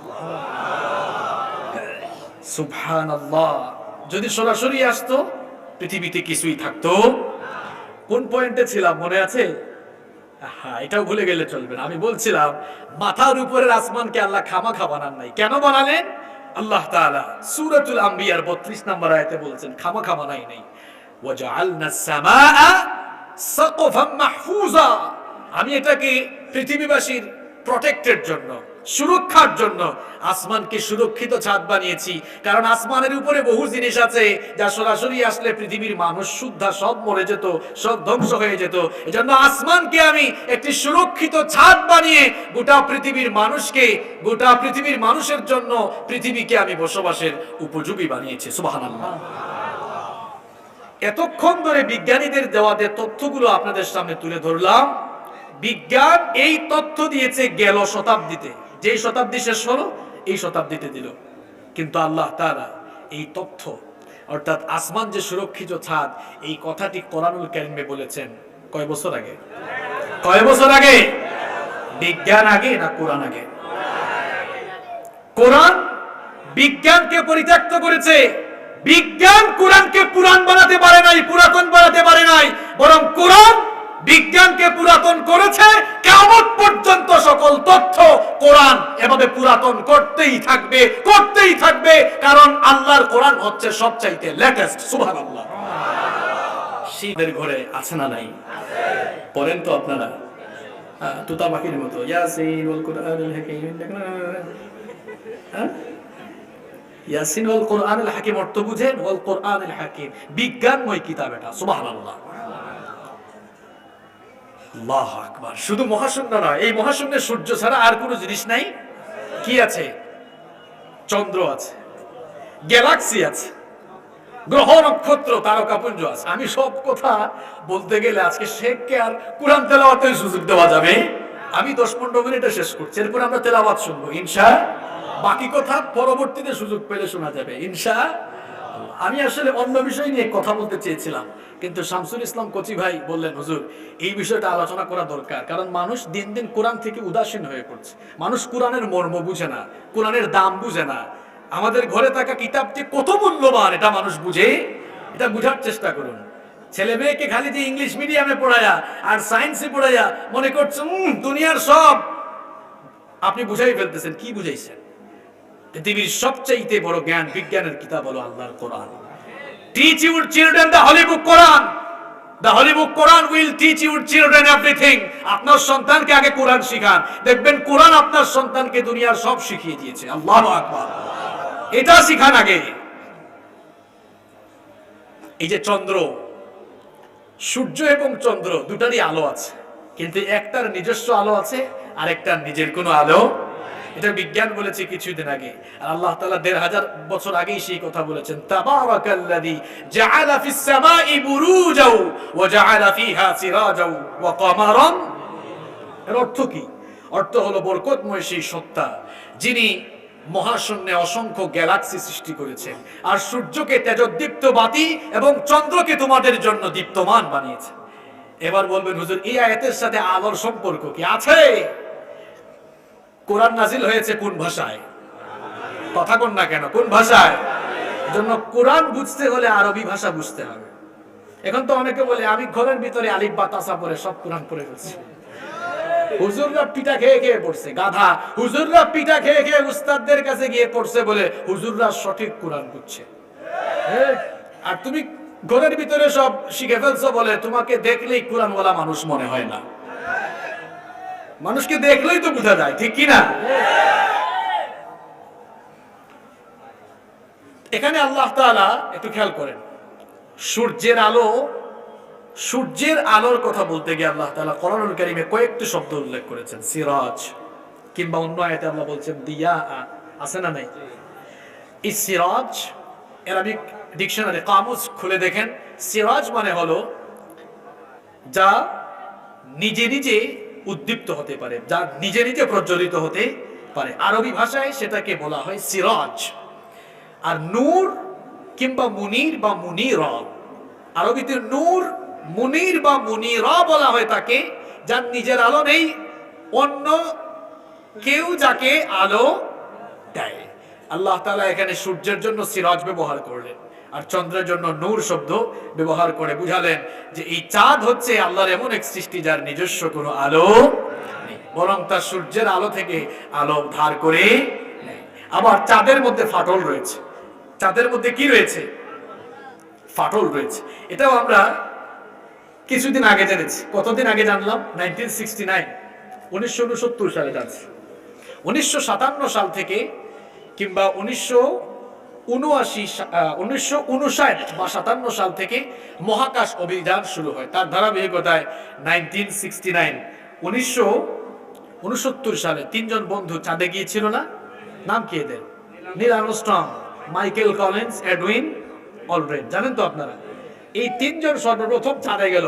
সুবহানাল্লাহ। যদি সরাসরি আসতো পৃথিবীতে কিছুই থাকতো। কোন পয়েন্টে ছিলাম মনে আছে? হ্যাঁ, এটাও ভুলে গেলে চলবে না। আমি বলছিলাম মাথার উপরের আসমানকে আল্লাহ খামাখা বানান নাই। কেন বানালেন? আল্লাহ তাআলা সূরাতুল আম্বিয়ার 32 নম্বর আয়াতে বলছেন খামাখা বানাই নাই। ওয়াজআলনাস সামাআ সাকফাম মাহফুজা। আমি এটাকে পৃথিবীবাসীর প্রটেক্টের জন্য, সুরক্ষার জন্য আসমানকে সুরক্ষিত ছাদ বানিয়েছি। কারণ আসমানের উপরে বহু জিনিস আছে যা সরাসরি আসলে পৃথিবীর মানুষ শুদ্ধা সব মরে যেত, সব ধ্বংস হয়ে যেত। এজন্য আসমানকে আমি একটি সুরক্ষিত ছাদ বানিয়ে গোটা পৃথিবীর মানুষকে, গোটা পৃথিবীর মানুষের জন্য পৃথিবীকে আমি বসবাসের উপযোগী বানিয়েছি। সুবহানাল্লাহ। এতক্ষণ ধরে বিজ্ঞানীদের দেওয়া যে তথ্যগুলো আপনাদের সামনে তুলে ধরলাম, বিজ্ঞান এই তথ্য দিয়েছে গেল শতাব্দীতে, যেই শতাব্দী শেষ হলো এই শতাব্দীতে দিল। কিন্তু আল্লাহ তাআলা এই তথ্য অর্থাৎ আসমান যে সুরক্ষিত ছাদ, এই কথাটি কোরআনুল কারীমে বলেছেন কয় বছর আগে? কয় বছর আগে? বিজ্ঞান আগে না কোরআন আগে? কোরআন বিজ্ঞানকে পরিত্যক্ত করেছে। বিজ্ঞান কোরআনকে পুরাণ বানাতে পারে নাই, পুরাতন বানাতে পারে নাই, বরং কোরআন বিজ্ঞানকে পুরাতন করেছে। কিয়ামত পর্যন্ত সকল তথ্য কোরআন এভাবে পুরাতন করতেই থাকবে, করতেই থাকবে। কারণ আল্লাহর কোরআন হচ্ছে সবচাইতে লেটেস্ট। সুবহানাল্লাহ। শীতের ঘরে আছে না নাই? পড়েন তো আপনারা তুতা পাখির মতো ইয়াসিন ওয়াল কুরআনুল হাকীম। ইয়াসিন ওয়াল কুরআনুল হাকীম অর্থ বুঝেন? ওয়াল কুরআনুল হাকীম বিজ্ঞানময় কিতাব এটা। সুবহানাল্লাহ। আল্লাহু আকবার। শুধু মহাশূন্য নয়, এই মহাশূন্যে সূর্য ছাড়া আর কোনো জিনিস নাই। কি আছে? চন্দ্র আছে, গ্যালাক্সি আছে, গ্রহ নক্ষত্র তারকাপুঞ্জ আছে। আমি সব কথা বলতে গেলে আজকে শেখকে আর কোরআন তেলাওয়াতের সুযোগ দেওয়া যাবে। আমি 10-15 মিনিটে শেষ করছি, এরপর আমরা তেলাওয়াত শুনবো ইনশাআল্লাহ। বাকি কথা পরবর্তীতে সুযোগ পেলে শোনা যাবে ইনশাআল্লাহ। আমি আসলে অন্য বিষয় নিয়ে কথা বলতে চেয়েছিলাম, কিন্তু শামসুল ইসলাম কচি ভাই বললেন হুজুর এই বিষয়টা আলোচনা করা দরকার। কারণ মানুষ দিন দিন কোরআন থেকে উদাসীন হয়ে পড়ছে। মানুষ কোরআনের মর্ম বুঝে না, কোরআনের দাম বুঝে না। আমাদের ঘরে থাকা কিতাবটি কত মূল্যবান এটা মানুষ বুঝে, এটা বুঝার চেষ্টা করুন। ছেলে মেয়েকে খালি যে ইংলিশ মিডিয়ামে পড়ায়া আর সায়েন্সে পড়ায়া মনে করছেন দুনিয়ার সব আপনি বুঝাই ফেলতেছেন। কি বুঝাইছেন? পৃথিবীর সবচেয়ে বড় জ্ঞান বিজ্ঞানের কিতাব হলো আল্লাহর কোরআন। Teach your children the holy book Quran. The holy book Quran will teach your children everything. আপনার সন্তানকে আগে কোরআন শিখান, দেখবেন কোরআন আপনার সন্তানকে দুনিয়ার সব শিখিয়ে দিয়েছে। আল্লাহু আকবার। এটা শিখান আগে। এই যে চন্দ্র, সূর্য এবং চন্দ্র দুটারই আলো আছে, কিন্তু একটার নিজস্ব আলো আছে আর একটার নিজের কোনো আলো। এটা বিজ্ঞান বলেছে কিছুদিন আগে, আর আল্লাহ তাআলা ১৫০০ বছর আগেই সেই কথা বলেছেন। তাবারাকাল্লাযী জাআলা ফিস সামাই বুরুজাও ওয়া জাআলা ফিহা সিরাজাও ওয়া কমারান। এর অর্থ কি? অর্থ হলো বরকতময় সেই সত্তা যিনি মহাশূন্যে অসংখ্য গ্যালাক্সি সৃষ্টি করেছেন, আর সূর্যকে তেজোদ্দীপ্ত বাতি এবং চন্দ্রকে তোমাদের জন্য দীপ্তমান বানিয়েছেন। এবার বলবেন হুজুর এই আয়াতের সাথে আলোর সম্পর্ক কি আছে? কোরআন নাজিল হয়েছে কোন ভাষায়? কথা কোন না কেন? কোন ভাষায়? জন্য কোরআন বুঝতে হলে আরবি ভাষা বুঝতে হবে। এখন তো অনেকে বলে আমি ঘরের ভিতরে আলিফ বা তাসা পড়ে সব কোরআন পড়ে ফেলছি। হুজুররা পিঠা খেয়ে খেয়ে পড়ছে, গাধা। হুজুররা পিঠা খেয়ে খেয়ে উস্তাদদের কাছে গিয়ে পড়ছে বলে হুজুররা সঠিক কোরআন বুঝছে। আর তুমি ঘরের ভিতরে সব শিখে ফেলছো বলে তোমাকে দেখলেই কোরআনওয়ালা মানুষ মনে হয় না। মানুষকে দেখলেই তো বোঝা যায়, ঠিক কি না? এখানে আল্লাহ তাআলা একটু খেয়াল করেন, সূর্যের আলো, সূর্যের আলোর কথা বলতে গিয়ে আল্লাহ তাআলা কোরআনুল কারীমে কয়েকটি শব্দ উল্লেখ করেছেন। সিরাজ, কিংবা অন্য আয়াতে আল্লাহ বলছেন দিয়া, আছে না নাই? এই সিরাজ আরবিক ডিকশনারি কামুস খুলে দেখেন, সিরাজ মানে হলো যা নিজে নিজে উদ্দীপ্ত হতে পারে, যা নিজে নিজে প্রজ্বলিত হতে পারে। আরবি ভাষায় সেটাকে বলা হয় সিরাজ। আর নূর কিংবা মুনির বা মুনির, আরবিতে নূর মুনির বা মুনিরা বলা হয় তাকে, যার নিজের আলো নেই, অন্য কেউ যাকে আলো দেয়। আল্লাহ তাআলা এখানে সূর্যের জন্য সিরাজ ব্যবহার করলেন আর চন্দ্রের জন্য নূর শব্দ ব্যবহার করে বুঝালেন যে এই চাঁদ হচ্ছে আল্লাহর এমন এক সৃষ্টি যার নিজস্ব কোনো আলো নেই, বরং তার সূর্যের আলো থেকে আলো ধার করে নেয়। আবার চাঁদের মধ্যে ফাটল রয়েছে। চাঁদের মধ্যে কি রয়েছে? ফাটল রয়েছে। এটাও আমরা কিছুদিন আগে জেনেছি। কতদিন আগে জানলাম? 1969 সালে জানছি। 1957 সাল থেকে কিংবা 1959 বা 57 সাল থেকে মহাকাশ অভিযান শুরু হয়। তার ধারাবাহিকতায় 1969 সালে তিনজন বন্ধু চাঁদে গিয়েছিল না? নাম কি এদের? Neil Armstrong, Michael Collins, Edwin Aldrin. জানেন তো আপনারা? এই তিনজন সর্বপ্রথম চাঁদে গেল।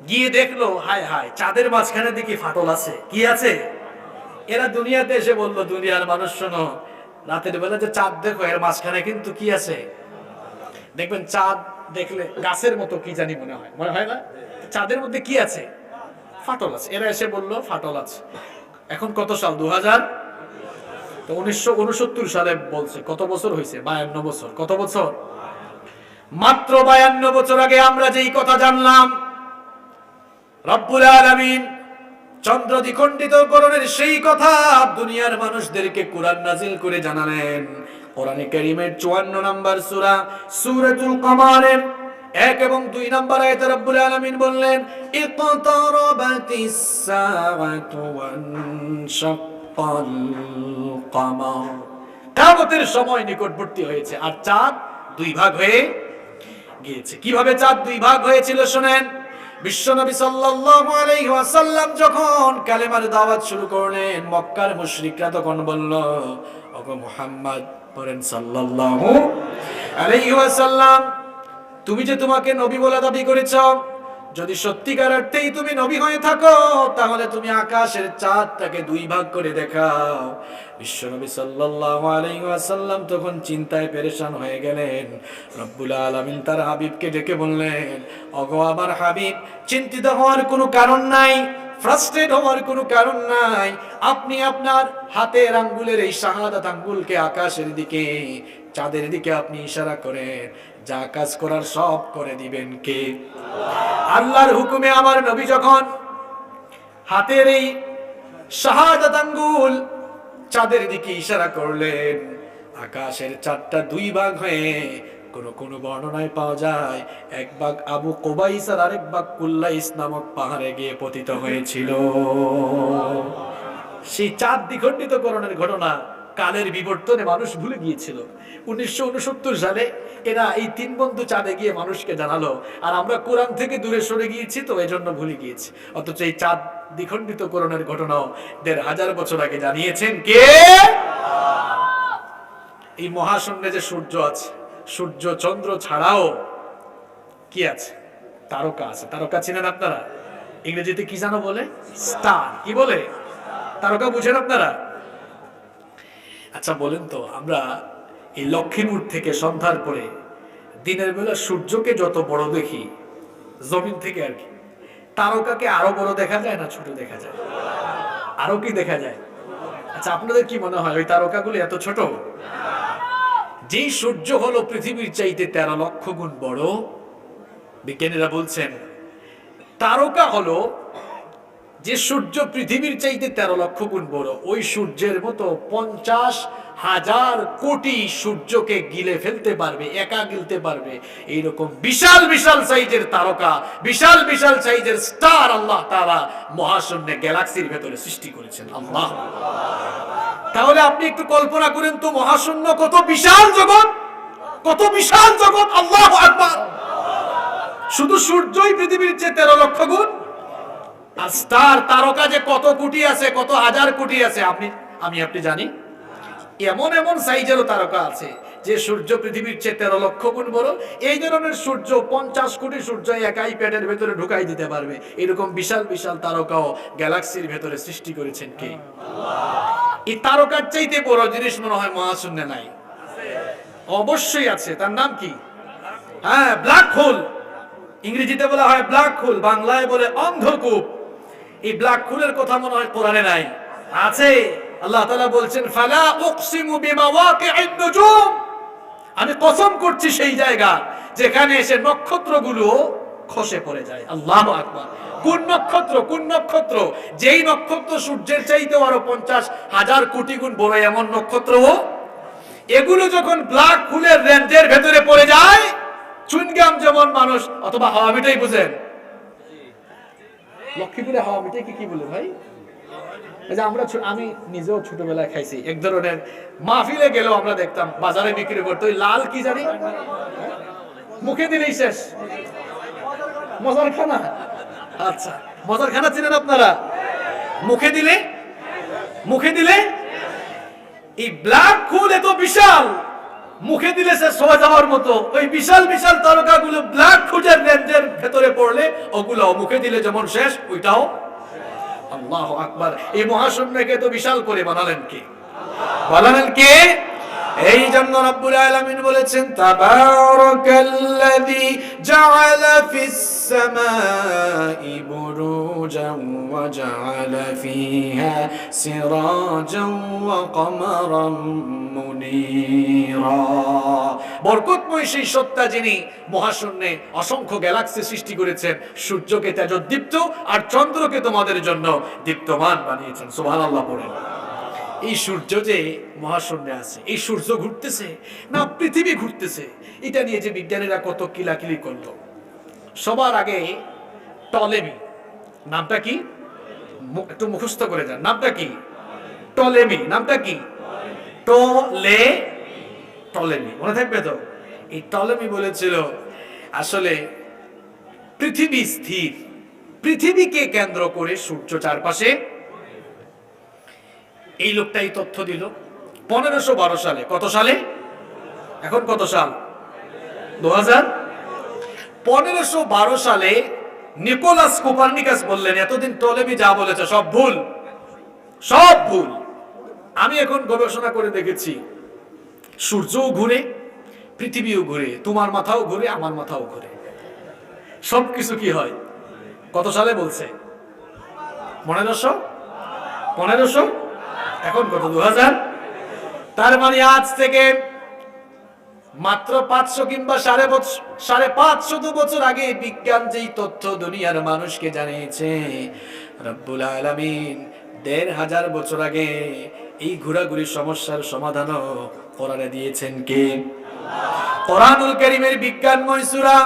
গিয়ে দেখলো হায় হায়, চাঁদের মাঝখানে দেখি ফাটল আছে। কি আছে? এরা দুনিয়াতে এসে বললো, দুনিয়ার মানুষ শোনো, রাতের বেলা যে চাঁদ দেখো, এর মাঝখানে কিন্তু কি আছে? দেখবেন চাঁদ দেখলে গাছের মতো কি জানি মনে হয়, মনে হয় না? চাঁদের মধ্যে কি আছে? ফাটল আছে। এরা এসে বললো ফাটল আছে। এখন কত সাল? 2000। তো 1969 সালে বলছে। কত বছর হয়েছে? 52 বছর। কত বছর? মাত্র 52 বছর আগে আমরা যেই কথা জানলাম, রব্বুল আলামিন চন্দ্র দ্বিখণ্ডিতকরণের সেই কথা দুনিয়ার মানুষদেরকে কোরআন নাজিল করে জানালেন। কোরআনে কারীমের 54 নম্বর সূরা সূরাতুল কমারের 1 এবং 2 নম্বর আয়াতে রব্বুল আলামিন বললেন, ইকতারাবাতিস সাআতু ওয়ানশাক্কাল কমার। কিয়ামতের সময় নিকটবর্তী হয়েছে আর চাঁদ দুই ভাগ হয়ে গিয়েছে। কিভাবে চাঁদ দুই ভাগ হয়েছিল শুনেন। বিশ্বনবী সাল্লাল্লাহু আলাইহি ওয়াসাল্লাম যখন কালেমার দাওয়াত শুরু করলেন, মক্কার মুশরিকরা তখন বলল, ওগো মুহাম্মদ, বলেন সাল্লাল্লাহু আলাইহি ওয়াসাল্লাম, তুমি যে তোমাকে নবী বলে দাবি করেছো, যদি সত্যিকার অর্থেই তুমি নবী হয়ে থাকো, তাহলে তুমি আকাশের চাঁদটাকে দুই ভাগ করে দেখাও। বিশ্বনবী সাল্লাল্লাহু আলাইহি ওয়াসাল্লাম তখন চিন্তায় পেরেশান হয়ে গেলেন। রব্বুল আলামিন তার হাবিবকে ডেকে বললেন, ওগো আমার হাবিব, চিন্তিত হওয়ার কোনো কারণ নাই, ফ্রাস্ট্রেট হওয়ার কোনো কারণ নাই। আপনি আপনার হাতের আঙ্গুলের এই শাহাদাত আঙ্গুলকে আকাশের দিকে, চাঁদের দিকে আপনি ইশারা করেন, যা কাজ করার সব করে দিবেন কে? আল্লাহর হুকুমে আমার নবী যখন হাতের এই শাহাদাত আঙ্গুল চাঁদের দিকে ইশারা করলেন, আকাশের চাঁদটা দুই ভাগ হয়ে কোন বর্ণনায় পাওয়া যায় এক ভাগ আবু কুবাইস আর আরেক ভাগ কুল্লাইস নামক পাহাড়ে গিয়ে পতিত হয়েছিল। সেই চাঁদ দ্বিখণ্ডিতকরণের ঘটনা কালের বিবর্তনে মানুষ ভুলে গিয়েছিল। 1969 সালে এরা এই তিন বন্ধু চাঁদে গিয়ে মানুষকে জানালো, আর আমরা কোরআন থেকে দূরে সরে গিয়েছি, তো এই জন্য ভুলে গিয়েছি। অথচ এই চাঁদ দ্বিখণ্ডিতকরণের ঘটনাও 1500 বছর আগে জানিয়েছেন কে? এই মহাশূন্যে যে সূর্য আছে, সূর্য চন্দ্র ছাড়াও কি আছে? তারকা আছে। তারকা চিনেন আপনারা? ইংরেজিতে কি জানো বলে? স্টার। কি বলে? তারকা বুঝেন আপনারা? আচ্ছা বলেন তো, আমরা এই লক্ষ্মীপুর থেকে সন্ধ্যার পরে দিনের বেলা সূর্যকে যত বড় দেখি জমিন থেকে, আর কি তারকাকে আরো বড় দেখা যায় না ছোট দেখা যায়? আরো কি দেখা যায়? আচ্ছা আপনাদের কি মনে হয় ওই তারকাগুলো এত ছোট? যেই সূর্য হলো পৃথিবীর চাইতে 13 লক্ষ গুণ বড়, বিজ্ঞানীরা বলছেন তারকা হলো যে সূর্য পৃথিবীর চাইতে 13 লক্ষ গুণ বড়, ওই সূর্যের মতো 50,000 কোটি সূর্যকে গিলে ফেলতে পারবে, একা গিলতে পারবে, এইরকম বিশাল বিশাল সাইজের তারকা, বিশাল বিশাল সাইজের স্টার আল্লাহ তাআলা মহাশূন্যে গ্যালাক্সির ভেতরে সৃষ্টি করেছেন। আল্লাহ, তাহলে আপনি একটু কল্পনা করেন তো, মহাশূন্য কত বিশাল জগৎ, কত বিশাল জগৎ। আল্লাহু আকবার। শুধু সূর্যই পৃথিবীর চেয়ে 13 লক্ষ গুণ, আর স্টার তারকা যে কত কোটি আছে, কত হাজার কোটি আছে আপনি জানি? এমন এমন সাইজেরও তারকা আছে যে সূর্য পৃথিবীর চেয়ে 13 লক্ষ গুণ বড়। এই ধরনের সূর্য 50 কোটি সূর্য একাই প্যাডের ভেতরে ঢুকাই দিতে পারবে। এরকম বিশাল বিশাল তারকাও গ্যালাক্সির ভেতরে সৃষ্টি করেছেন কে? এই তারকার চাইতে বড় জিনিস মনে হয় মহাশূন্যে নাই। অবশ্যই আছে। তার নাম কি? হ্যাঁ, ব্ল্যাক হোল। ইংরেজিতে বলা হয় ব্ল্যাক হোল, বাংলায় বলে অন্ধকূপ। এই ব্ল্যাক হোলের কথা মনে হয় কোরআনে নাই, আছে। আল্লাহ তাআলা বলছেন ফালা উকসিমু বিমাওয়াকি'ন নুজুম, আমি কসম করছি সেই জায়গা যেখানে এসে নক্ষত্রগুলো খসে পড়ে যায়। আল্লাহু আকবার। কোন নক্ষত্র? কোন নক্ষত্র? যেই নক্ষত্র সূর্যের চাইতেও আরো 50,000 কোটি গুণ বড়, এমন নক্ষত্র। এগুলো যখন ব্ল্যাক হোলের রেঞ্জের ভেতরে পড়ে যায়, চুইংগাম যেমন মানুষ অথবা হাওয়া মিঠাই, বুঝেন লক্ষ্মীপুরে হাওয়া মিঠাই কি বলে ভাই? আমি নিজেও ছোটবেলায় খাইছি। এক ধরনের মাহফিলে গেলেও আমরা দেখতাম বাজারে বিক্রি করতে, ওই লাল কি জানি, মুখে দিলেই শেষ। মজার খানা। আচ্ছা, মজার খানা চিনেন আপনারা? মুখে দিলে এই ব্ল্যাক হোল এত বিশাল, মুখে দিলে শেষ হয়ে যাওয়ার মতো। ওই বিশাল বিশাল তারকাগুলো ব্ল্যাক হোলের রেঞ্জের ভেতরে পড়লে ওগুলো মুখে দিলে যেমন শেষ, ওইটাও। আল্লাহু আকবার। এই মহাশূন্যকে তো বিশাল করে বানালেন কে? বানালেন কে? এই জন্য রব্বুল আলামিন বলেছেন তাবারাকাল্লাযী জাআলা ফিস সামাই বুরুজান ওয়া জাআলা ফিহা সিরাজান ওয়া কমারান মুনীরা। বরকতময় সেই সত্তা যিনি মহাশূন্যে অসংখ্য গ্যালাক্সি সৃষ্টি করেছেন, সূর্যকে তেজোদ্দীপ্ত আর চন্দ্রকে তোমাদের জন্য দীপ্তমান বানিয়েছেন। সুবহানাল্লাহ পড়েন। এই সূর্য যে মহাশূন্যে আছে, এই সূর্য ঘুরতেছে না পৃথিবী ঘুরতেছে, এটা নিয়ে যে বিজ্ঞানীরা কত কিলাকিলি করলো। সবার আগে টলেমি, নামটা কি একটু মুখস্থ করে যান, নামটা কি? টলেমি। নামটা কি? টলেমি, মনে থাকবে তো? এই টলেমি বলেছিল আসলে পৃথিবী স্থির, পৃথিবীকে কেন্দ্র করে সূর্য চারপাশে। এই লোকটাই তথ্য দিল 1512 সালে। কত সালে? এখন কত সাল? 2000। 1512 সালে নিকোলাস কোপার্নিকাস বললেন এতদিন টলেমি যা বলেছে সব ভুল, সব ভুল। আমি এখন গবেষণা করে দেখেছি সূর্যও ঘুরে, পৃথিবীও ঘুরে, তোমার মাথাও ঘুরে, আমার মাথাও ঘুরে, সবকিছু কি হয়। কত সালে বলছে? 1500। এখন কত? 2000। তার মানে আজ থেকে মাত্র 500 কিংবা 550 বছর আগে বিজ্ঞান যেই তথ্য দুনিয়ার মানুষকে জানিয়েছে, রব্বুল আলামিন 1500 বছর আগে এই ঘোরাঘুরি সমস্যার সমাধানও কোরআনে দিয়েছেন কে? কোরআনুল কারীমের বিজ্ঞানময় সূরা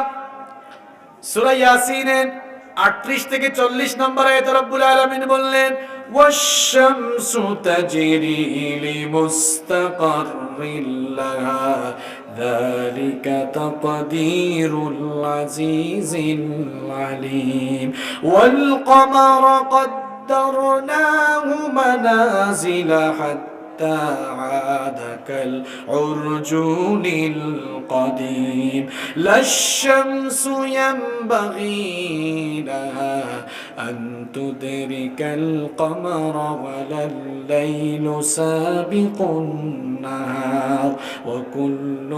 ইয়াসিনের 38 থেকে 40 নম্বর আয়াতে রব্বুল আলামিন বললেন ওয়াশ-শামসু তাজরি লিমুস্তাকাররিন লাহা যালিকা তাকদীরুল আজিজিল আলীম ওয়াল কমারা কদ্দারনাহু মানাজিলা حتى عاد كالعرجون القديم لا الشمس ينبغي لها أن تدرك القمر ولا الليل سابق النهار وكل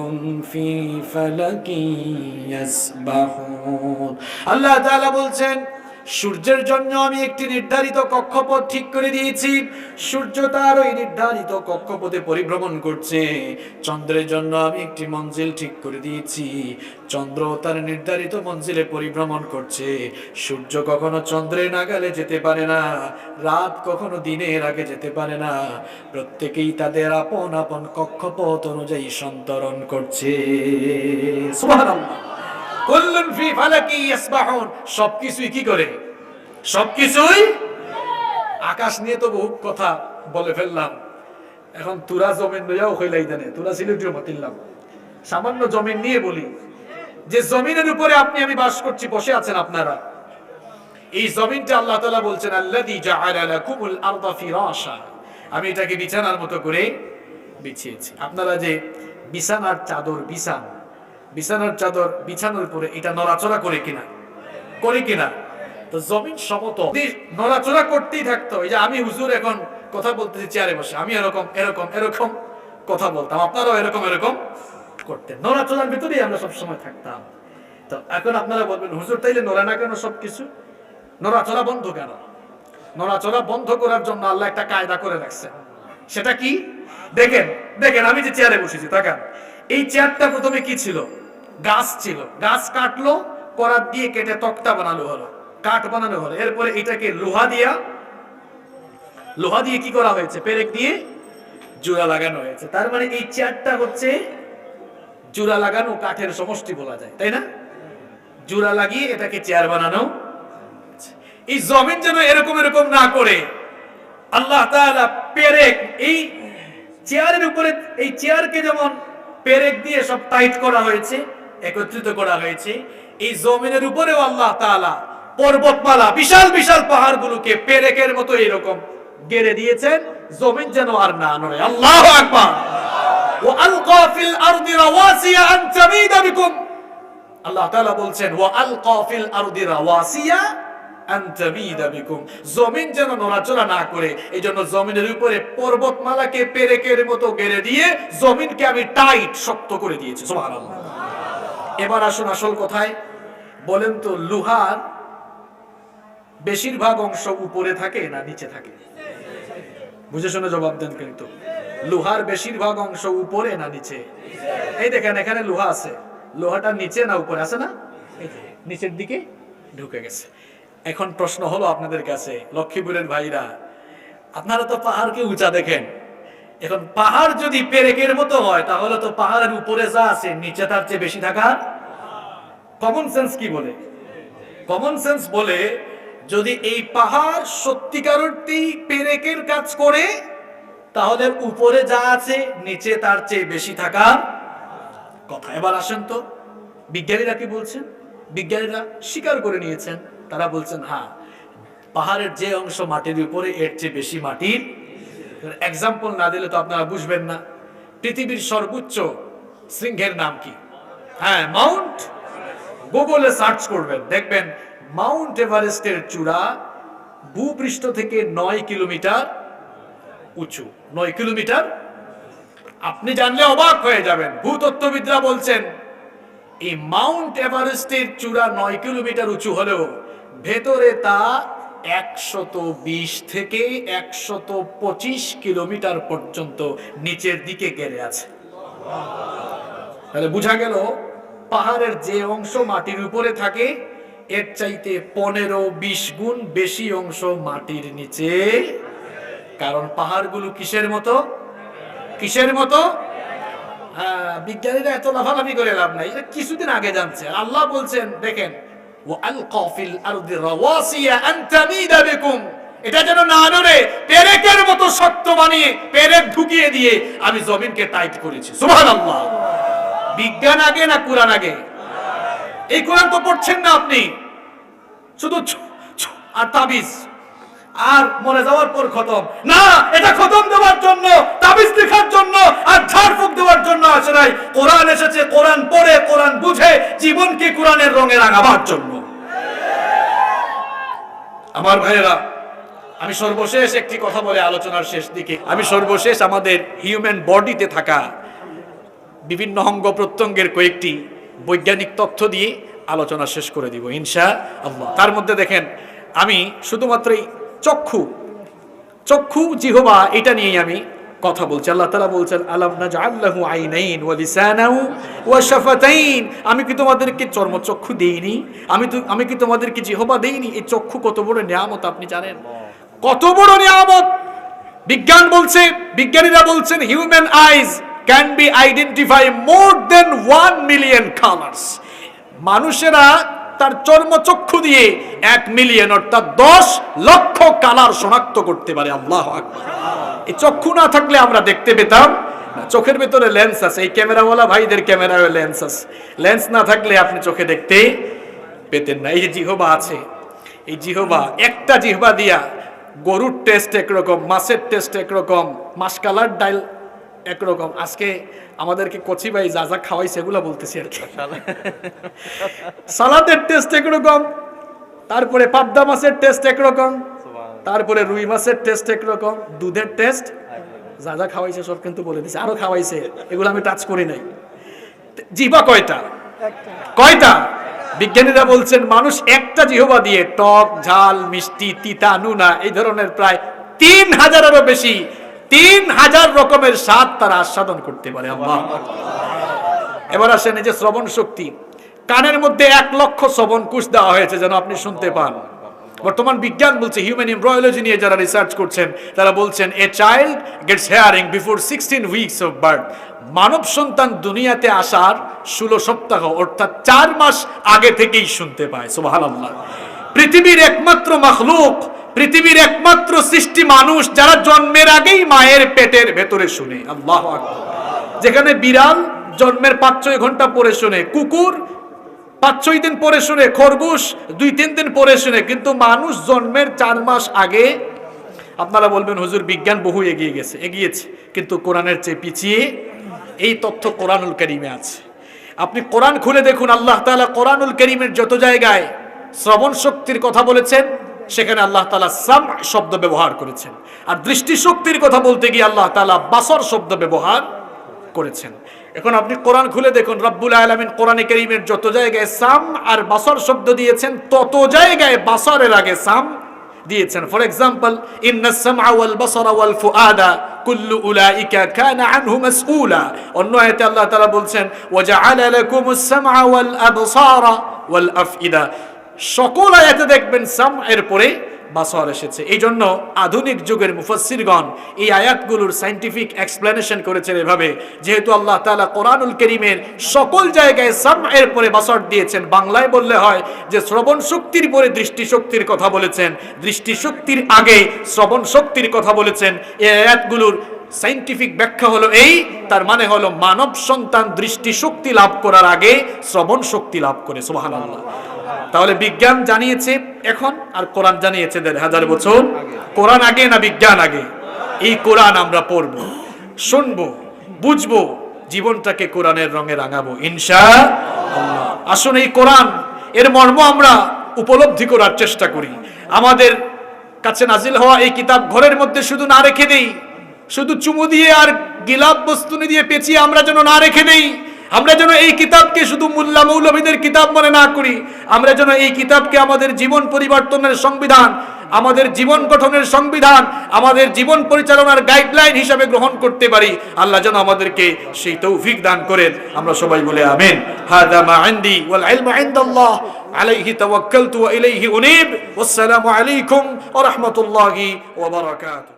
في فلك يسبحون الله تعالى বলছেন সূর্যের জন্য আমি একটি নির্ধারিত কক্ষপথ ঠিক করে দিয়েছি, সূর্য তার ওই নির্ধারিত কক্ষপথে পরিভ্রমণ করছে। চন্দ্রের জন্য আমি একটি মঞ্জিল ঠিক করে দিয়েছি, চন্দ্র তার নির্ধারিত মঞ্জিলে পরিভ্রমণ করছে। সূর্য কখনো চন্দ্রের নাগালে যেতে পারে না, রাত কখনো দিনের আগে যেতে পারে না। প্রত্যেকেই তাদের আপন আপন কক্ষপথ অনুযায়ী সন্তরণ করছে। সুবহানাল্লাহ। কুল্লুন ফি ফালাকি ইয়াসবাহুন, সবকিছুই কি করে? সবকিছুই। আকাশ নিয়ে তো বহু কথা বলে ফেললাম, এখন তুরা জমিন লইয়াও কইলাই জানে, তুরা সিলেটিও মতিল্লাম। সামান্য জমিন নিয়ে বলি, যে জমিনের উপরে আপনি আমি বাস করছি, বসে আছেন আপনারা, এই জমিনটা আল্লাহ তাআলা বলছেন আল্লাযী জাআলা লাকুমুল আরদা ফিরাশা, আমি এটাকে বিছানার মতো করে বিছিয়েছি। আপনারা যে বিছানার চাদর বিছানার চাদর বিছানোর পরে এটা নড়াচড়া করে কিনা, তো জমিন সমতল, নড়াচড়া করতেই থাকতো। এই যে আমি হুজুর এখন কথা বলতেছি চেয়ারে বসে, আমি এরকম কথা বলতাম, আপনারাও এরকম করতেন, নড়াচড়ার ভিতরেই আমরা সবসময় থাকতাম। তো এখন আপনারা বলবেন হুজুর তাইলে নড়ে না কেন সবকিছু, নড়াচড়া বন্ধ কেন? নড়াচড়া বন্ধ করার জন্য আল্লাহ একটা কায়দা করে রাখছে। সেটা কি? দেখেন দেখেন, আমি যে চেয়ারে বসেছি তাকান, এই চেয়ারটা প্রথমে কি ছিল? গাছ ছিল, গাছ কাটলো, করাত দিয়ে কেটে তক্তা বানানো হলো, কাঠ বানানো হলো, এরপরে এটাকে লোহা দিয়ে কি করা হয়েছে? পেরেক দিয়ে জোড়া লাগানো হয়েছে। তার মানে এই চেয়ারটা হচ্ছে জোড়া লাগানো কাঠের সমষ্টি বলা যায়, তাই না? জোড়া লাগিয়ে এটাকে চেয়ার বানানো। এই জমিন যেন এরকম এরকম না করে আল্লাহ তাআলা পেরেক এই চেয়ারের উপরে, এই চেয়ারকে যেমন পেরেক দিয়ে সব টাইট করা হয়েছে, একত্রিত করা হয়েছে, এই জমিনের উপরেও আল্লাহ তাআলা পর্বতমালা, বিশাল বিশাল পাহাড়গুলোকে পেরেকের মতো এরকম গেড়ে দিয়েছেন, জমিন যেন আর না নড়ে। আল্লাহু আকবার। ওয়া আলকা ফিল আরদি রাওয়াসিয়া আন তামিদা বিকুম, আল্লাহ তাআলা বলছেন ওয়া আলকা ফিল আরদি রাওয়াসিয়া আন তামিদা বিকুম, জমিন যেন নড়াচড়া না করে, এইজন্য জমিনের উপরে পর্বতমালাকে পেরেকের মতো গেড়ে দিয়ে জমিনকে আমি টাইট শক্ত করে দিয়েছি। সুবহানাল্লাহ। এবার আসুন আসল কথায়, বলেন তো লোহার বেশিরভাগ অংশ উপরে থাকে না নিচে থাকে? বুঝে শুনে জবাব দেন কিন্তু। লোহার বেশিরভাগ অংশ উপরে না নিচে? এই দেখেন এখানে লোহা আছে, লোহাটা নিচে না উপরে আছে? না, নিচের দিকে ঢুকে গেছে। এখন প্রশ্ন হলো আপনাদের কাছে, লক্ষ্মীপুরের ভাইরা, আপনারা তো পাহাড়কে উঁচা দেখেন, এখন পাহাড় যদি পেরেকের মতো হয় তাহলে তো পাহাড়ের উপরে যা আছে নিচে তার চেয়ে বেশি থাকা। কমন সেন্স কি বলে? কমন সেন্স বলে যদি এই পাহাড় সত্যিকার অর্থেই পেরেকের কাজ করে তাহলে উপরে যা আছে নিচে তার চেয়ে বেশি থাকার কথা। এবার আসেন তো বিজ্ঞানীরা কি বলছেন? বিজ্ঞানীরা স্বীকার করে নিয়েছেন, তারা বলছেন হ্যাঁ, পাহাড়ের যে অংশ মাটির উপরে এর চেয়ে বেশি মাটির। এক্সাম্পল না দিলে তো আপনারা বুঝবেন না। পৃথিবীর সর্বোচ্চ শৃঙ্গের নাম কি? হ্যাঁ, মাউন্ট। গুগলে সার্চ করবেন, দেখবেন মাউন্ট এভারেস্টের চূড়া ভূপৃষ্ঠ থেকে 9 কিলোমিটার উঁচু। 9 কিলোমিটার। আপনি জানলে অবাক হয়ে যাবেন, ভূতত্ত্ববিদরা বলছেন এই মাউন্ট এভারেস্টের চূড়া 9 কিলোমিটার উঁচু হলেও ভেতরে তা 120 থেকে 125 কিলোমিটার পর্যন্ত নিচের দিকে গেড়ে আছে। তাহলে বোঝা গেল পাহাড়ের যে অংশ মাটির উপরে থাকে এর চাইতে 15-20 গুণ বেশি অংশ মাটির নিচে। কারণ পাহাড়গুলো কিসের মতো? কিসের মতো? বিজ্ঞানীরা এত লাফালাফি করে লাভ নাই, এটা কিছুদিন আগে জানছে। আল্লাহ বলছেন দেখেন ওয়া আলকা ফিল আরদি রাওয়াসিয়া আন তামিদা বিকুম, এটা যেন না নড়ে, পেরেকের মতো শক্ত বানিয়ে পেরেক ঢুকিয়ে দিয়ে আমি জমিনকে টাইট করেছি। সুবহানাল্লাহ। বিজ্ঞান আগে না কুরআন আগে? এই কোরআন তো পড়ছেন না আপনি, শুধু আর তাবিজ, আর মরে যাওয়ার পর খতম না। এটা খতম দেওয়ার জন্য, তাবিজ লেখার জন্য আর ঝাড়ফুঁক দেওয়ার জন্য আসে নাই। কোরআন এসেছে কোরআন পড়ে, কোরআন বুঝে জীবনকে কোরআনের রঙে রাঙাবার জন্য। আমার ভাইয়েরা, আমি সর্বশেষ একটি কথা বলে আলোচনার শেষ দিকে, আমি সর্বশেষ আমাদের হিউম্যান বডিতে থাকা বিভিন্ন অঙ্গ প্রত্যঙ্গের কয়েকটি বৈজ্ঞানিক তথ্য দিয়ে আলোচনা শেষ করে দিব ইনশাআল্লাহ। তার মধ্যে দেখেন, আমি শুধুমাত্র চক্ষু জিহবা এটা নিয়েই আমি কথা বলছি। আল্লাহ তাআলা বলছেন আলাম নাজআল লাহু আইনাইন ওয়া লিসানাহু ওয়া শাফাতাইন, আমি কি তোমাদেরকে চর্মচক্ষু দেইনি? আমি কি তোমাদেরকে জিহবা দেইনি? এই চক্ষু কত বড় নিয়ামত আপনি জানেন? কত বড় নিয়ামত! বিজ্ঞানীরা বলছেন human eyes can be identify more than 1 million colours. মানুষেরা তার চর্মচক্ষু দিয়ে 1 মিলিয়ন অর্থাৎ 10 লক্ষ কালার শনাক্ত করতে পারে। আল্লাহু আকবার। এই চক্ষু না থাকলে আমরা দেখতে পেতাম না। চোখের ভিতরে লেন্স আছে, এই ক্যামেরাওয়ালা ভাইদের ক্যামেরায় লেন্স আছে, লেন্স না থাকলে আপনি চোখে দেখতে পেতেন না। এই যে জিহবা আছে, এই জিহবা, একটা জিহবা দিয়া গরুর টেস্ট একরকম, মাছের টেস্ট একরকম, মাসকালার ডাইল একরকম। আজকে আমাদেরকে কচি ভাই যা যা খাওয়াই সেগুলো বলতেছি আর কি। সালাদের টেস্ট একরকম, তারপরে পাবদা মাছের টেস্ট একরকম, তারপরে রুই মাছের টেস্ট একরকম, দুধের টেস্ট, যা যা খাওয়াইছে সব কিন্তু বলে দিছে। আরো খাওয়াইছে, এগুলো আমি টাচ করি নাই। জিহ্বা কয়টা? কয়টা? বিজ্ঞানীরা বলছেন মানুষ একটা জিহ্বা দিয়ে টক, ঝাল, মিষ্টি, তিতা, নুনা এই ধরনের প্রায় 3000-এরও বেশি 3000 রকমের স্বাদ তারা আস্বাদন করতে পারে। আল্লাহ। এবার আসেন এই যে শ্রবণ শক্তি, কানের মধ্যে 1 লক্ষ শ্রবণ কোষ দেওয়া হয়েছে যেন আপনি শুনতে পান। বর্তমান বিজ্ঞান বলছে, হিউম্যান এমব্রায়োলজি নিয়ে যারা রিসার্চ করছেন তারা বলছেন a child gets hearing before 16 weeks of birth. মানব সন্তান দুনিয়াতে আসার 16 সপ্তাহ অর্থাৎ 4 মাস আগে থেকেই শুনতে পায়। সুবহানাল্লাহ। পৃথিবীর একমাত্র মাখলুক, পৃথিবীর একমাত্র সৃষ্টি মানুষ যারা জন্মের আগেই মায়ের পেটের ভেতরে শুনে। আল্লাহু আকবার। যেখানে বিড়াল জন্মের 5-6 ঘন্টা পরে শুনে, কুকুর 5-6 দিন পরে শুনে, খরগোশ 2-3 দিন পরে শুনে, কিন্তু মানুষ জন্মের 4 মাস আগে। আপনারা বলবেন হুজুর বিজ্ঞান বহু এগিয়েছে, কিন্তু কোরআনের চেয়ে পিছিয়ে। এই তথ্য কোরআনুল কারীমে আছে। আপনি কোরআন খুলে দেখুন, আল্লাহ তাআলা কোরআনুল কারীমের যত জায়গায় শ্রবণ শক্তির কথা বলেছেন সেখানে আল্লাহ তাআলা সাম শব্দ ব্যবহার করেছেন, আর দৃষ্টি শক্তির কথা বলতে গিয়ে আল্লাহ তাআলা বাসর শব্দ ব্যবহার করেছেন। এখন আপনি কোরআন খুলে দেখুন, রব্বুল আলামিন কোরআনে কারীমের যত জায়গায় সাম আর বাসর শব্দ দিয়েছেন তত জায়গায় বাসরের আগে সাম দিয়েছেন। ফর এক্সাম্পল, ইন্নাস সামআ ওয়াল বাসারা ওয়াল ফুআদা কুল্লু উলাইকা কানা আনহু মাসউলা। অন্য আয়াতে আল্লাহ তাআলা বলছেন ওয়া জাআলা লাকুমুস সামআ ওয়াল আবসারা ওয়াল আফইদা। সকল আয়াতে দেখবেন সাম এর পরে বাসর এসেছে। এই জন্য আধুনিক যুগের মুফাসসিরগণ এই আয়াতগুলোর সায়েন্টিফিক এক্সপ্লেনেশন করেছেন এভাবে, যেহেতু আল্লাহ তাআলা কোরআনুল কারীমের সকল জায়গায় সাম এর পরে বাসর দিয়েছেন, বাংলায় বললে হয় যে শ্রবণ শক্তির পরে দৃষ্টি শক্তির কথা বলেছেন, দৃষ্টি শক্তির আগে শ্রবণ শক্তির কথা বলেছেন। এই আয়াতগুলোর সায়েন্টিফিক ব্যাখ্যা হলো এই, তার মানে হলো মানব সন্তান দৃষ্টি শক্তি লাভ করার আগে শ্রবণ শক্তি লাভ করে। সুবহানাল্লাহ। তাহলে বিজ্ঞান জানিয়েছে এখন, আর কোরআন জানিয়েছে 1500 বছর। কোরআন আগে না বিজ্ঞান আগে? এই কোরআন আমরা পড়বো, শুনবো, বুঝবো, জীবনটাকে কোরআনের রঙে রাঙাবো ইনশাআল্লাহ। আসুন এই কোরআন এর মর্ম আমরা উপলব্ধি করার চেষ্টা করি। আমাদের কাছে নাজিল হওয়া এই কিতাব ঘরের মধ্যে শুধু না রেখে দেই, শুধু চুমু দিয়ে আর গিলাপ বস্তুনি দিয়ে পেঁচিয়ে আমরা যেন না রেখে দেই। আমরা যেন এই কিতাবকে শুধু মোল্লা মৌলভীদের কিতাব মনে না করি, আমরা যেন এই কিতাবকে আমাদের জীবন পরিবর্তনের সংবিধান, আমাদের জীবন গঠনের সংবিধান, আমাদের জীবন পরিচালনার গাইডলাইন হিসাবে গ্রহণ করতে পারি। আল্লাহ যেন আমাদেরকে সেই তৌফিক দান করেন। আমরা সবাই বলে আমিন। হাদা মা ইনদি ওয়াল ইলমু ইনদাল্লাহ আলাইহি তাওয়াক্কালতু ওয়া ইলাইহি উনীব। ওয়াসসালামু আলাইকুম ওয়া রাহমাতুল্লাহি ওয়া বারাকাতুহু।